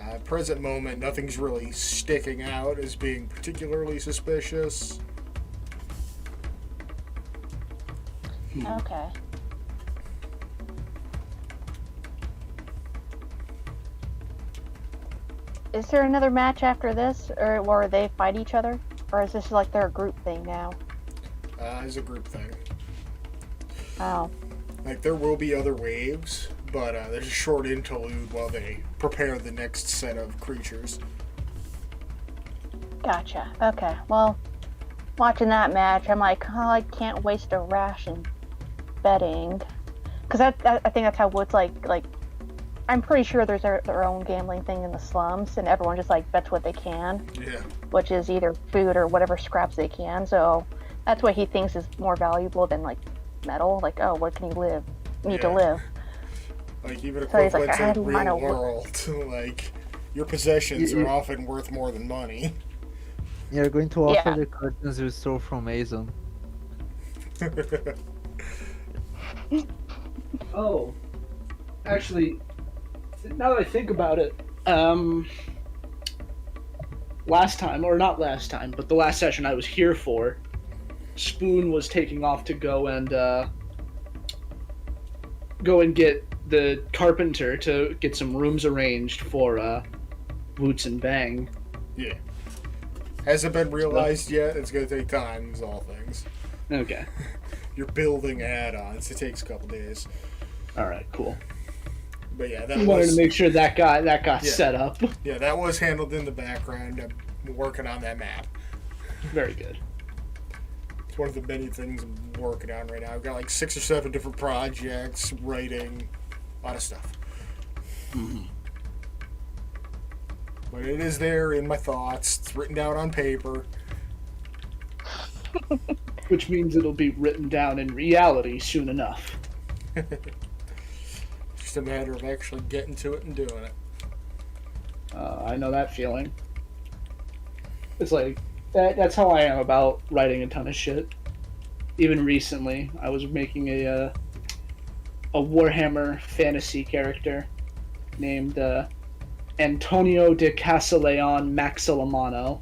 At present moment, nothing's really sticking out as being particularly suspicious. Okay. Is there another match after this, or where they fight each other? Or is this like their group thing now? It's a group thing. Oh. Like, there will be other waves, but there's a short interlude while they prepare the next set of creatures. Gotcha. Okay. Well, watching that match, I'm like, oh, I can't waste a ration betting. Because I think that's how Woods like, I'm pretty sure there's their own gambling thing in the slums, and everyone just, like, bets what they can. Yeah. Which is either food or whatever scraps they can, so that's what he thinks is more valuable than, like, metal. Like, oh, what can you need to live? Like, even So he's equivalent like, to the real world. Like, your possessions are often worth more than money. You're going to offer the curtains you stole from Mason. Oh. Actually, now that I think about it, last time, or not last time, but the last session I was here for, Spoon was taking off to go and get the carpenter to get some rooms arranged for Boots and Bang. Yeah. Hasn't been realized yet. It's going to take time, as all things. Okay. You're building add-ons. It takes a couple days. Alright, cool. But yeah, that wanted to make sure that got set up. Yeah, that was handled in the background. I'm working on that map. Very good. It's one of the many things I'm working on right now. I've got like 6 or 7 different projects, writing, a lot of stuff. Mm-hmm. But it is there in my thoughts. It's written down on paper. Which means it'll be written down in reality soon enough. Just a matter of actually getting to it and doing it. I know that feeling. It's like, that's how I am about writing a ton of shit. Even recently, I was making a Warhammer fantasy character named Antonio de Castelleon Maxilamano.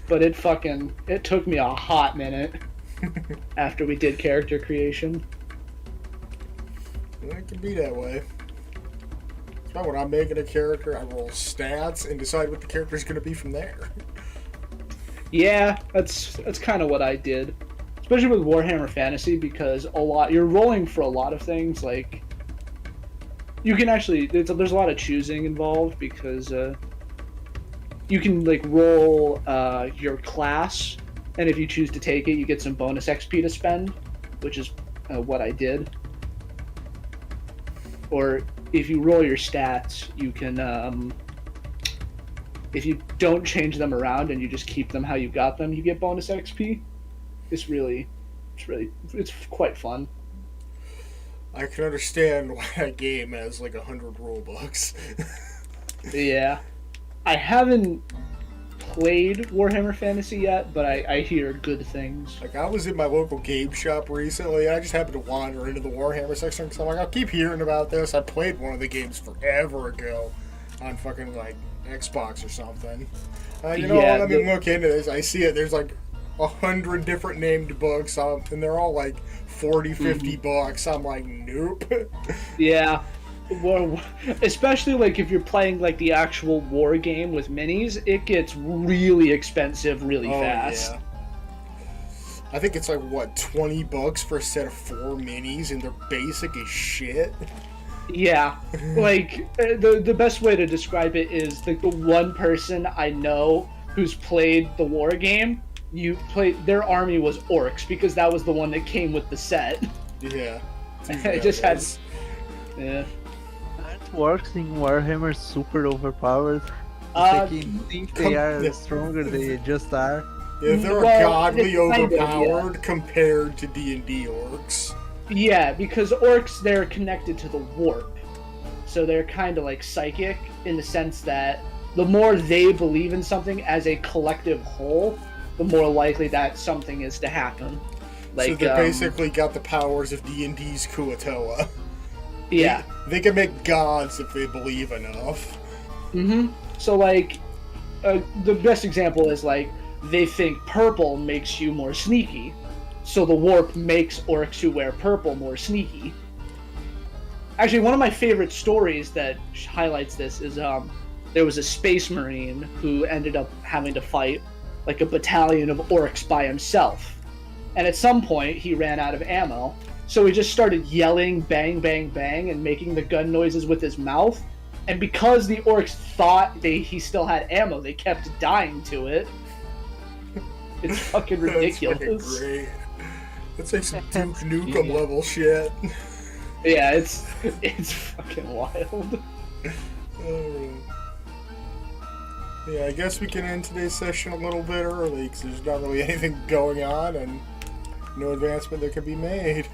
But it took me a hot minute after we did character creation. It can be that way. But when I'm making a character, I roll stats and decide what the character's going to be from there. Yeah, that's kind of what I did, especially with Warhammer Fantasy, because you're rolling for a lot of things. Like, you can actually there's a lot of choosing involved, because you can like roll your class, and if you choose to take it, you get some bonus XP to spend, which is what I did. Or if you roll your stats, you can, if you don't change them around and you just keep them how you got them, you get bonus XP. It's quite fun. I can understand why that game has like 100 rule books. Yeah. I haven't played Warhammer Fantasy yet, but I hear good things. Like, I was in my local game shop recently, and I just happened to wander into the Warhammer section, because I'm like, I'll keep hearing about this. I played one of the games forever ago on fucking, like, Xbox or something. Let me look into this. I see it. There's, like, 100 different named books, and they're all, like, 40, 50 bucks. I'm like, nope. Yeah. Well, especially like if you're playing like the actual war game with minis, it gets really expensive really fast. Yeah. I think it's like what, $20 for a set of 4 minis, and they're basic as shit. Yeah, like the best way to describe it is like the one person I know who's played the war game. Their army was orcs because that was the one that came with the set. Yeah. I just had. Yeah. Aren't orcs in Warhammer super overpowered? They think they are stronger, they just are. Yeah, they're godly overpowered compared to D&D orcs. Yeah, because orcs, they're connected to the warp. So they're kind of like psychic in the sense that the more they believe in something as a collective whole, the more likely that something is to happen. Like, so they basically got the powers of D&D's Kuatoa. Yeah. They can make gods if they believe enough. Mm-hmm. So, like, the best example is, like, they think purple makes you more sneaky. So the warp makes orcs who wear purple more sneaky. Actually, one of my favorite stories that highlights this is there was a space marine who ended up having to fight like a battalion of orcs by himself. And at some point, he ran out of ammo. So he just started yelling bang, bang, bang and making the gun noises with his mouth. And because the orcs thought he still had ammo, they kept dying to it. It's fucking ridiculous. That's fucking great. That's like some Duke Nukem level shit. Yeah, it's fucking wild. Yeah, I guess we can end today's session a little bit early because there's not really anything going on and no advancement that can be made.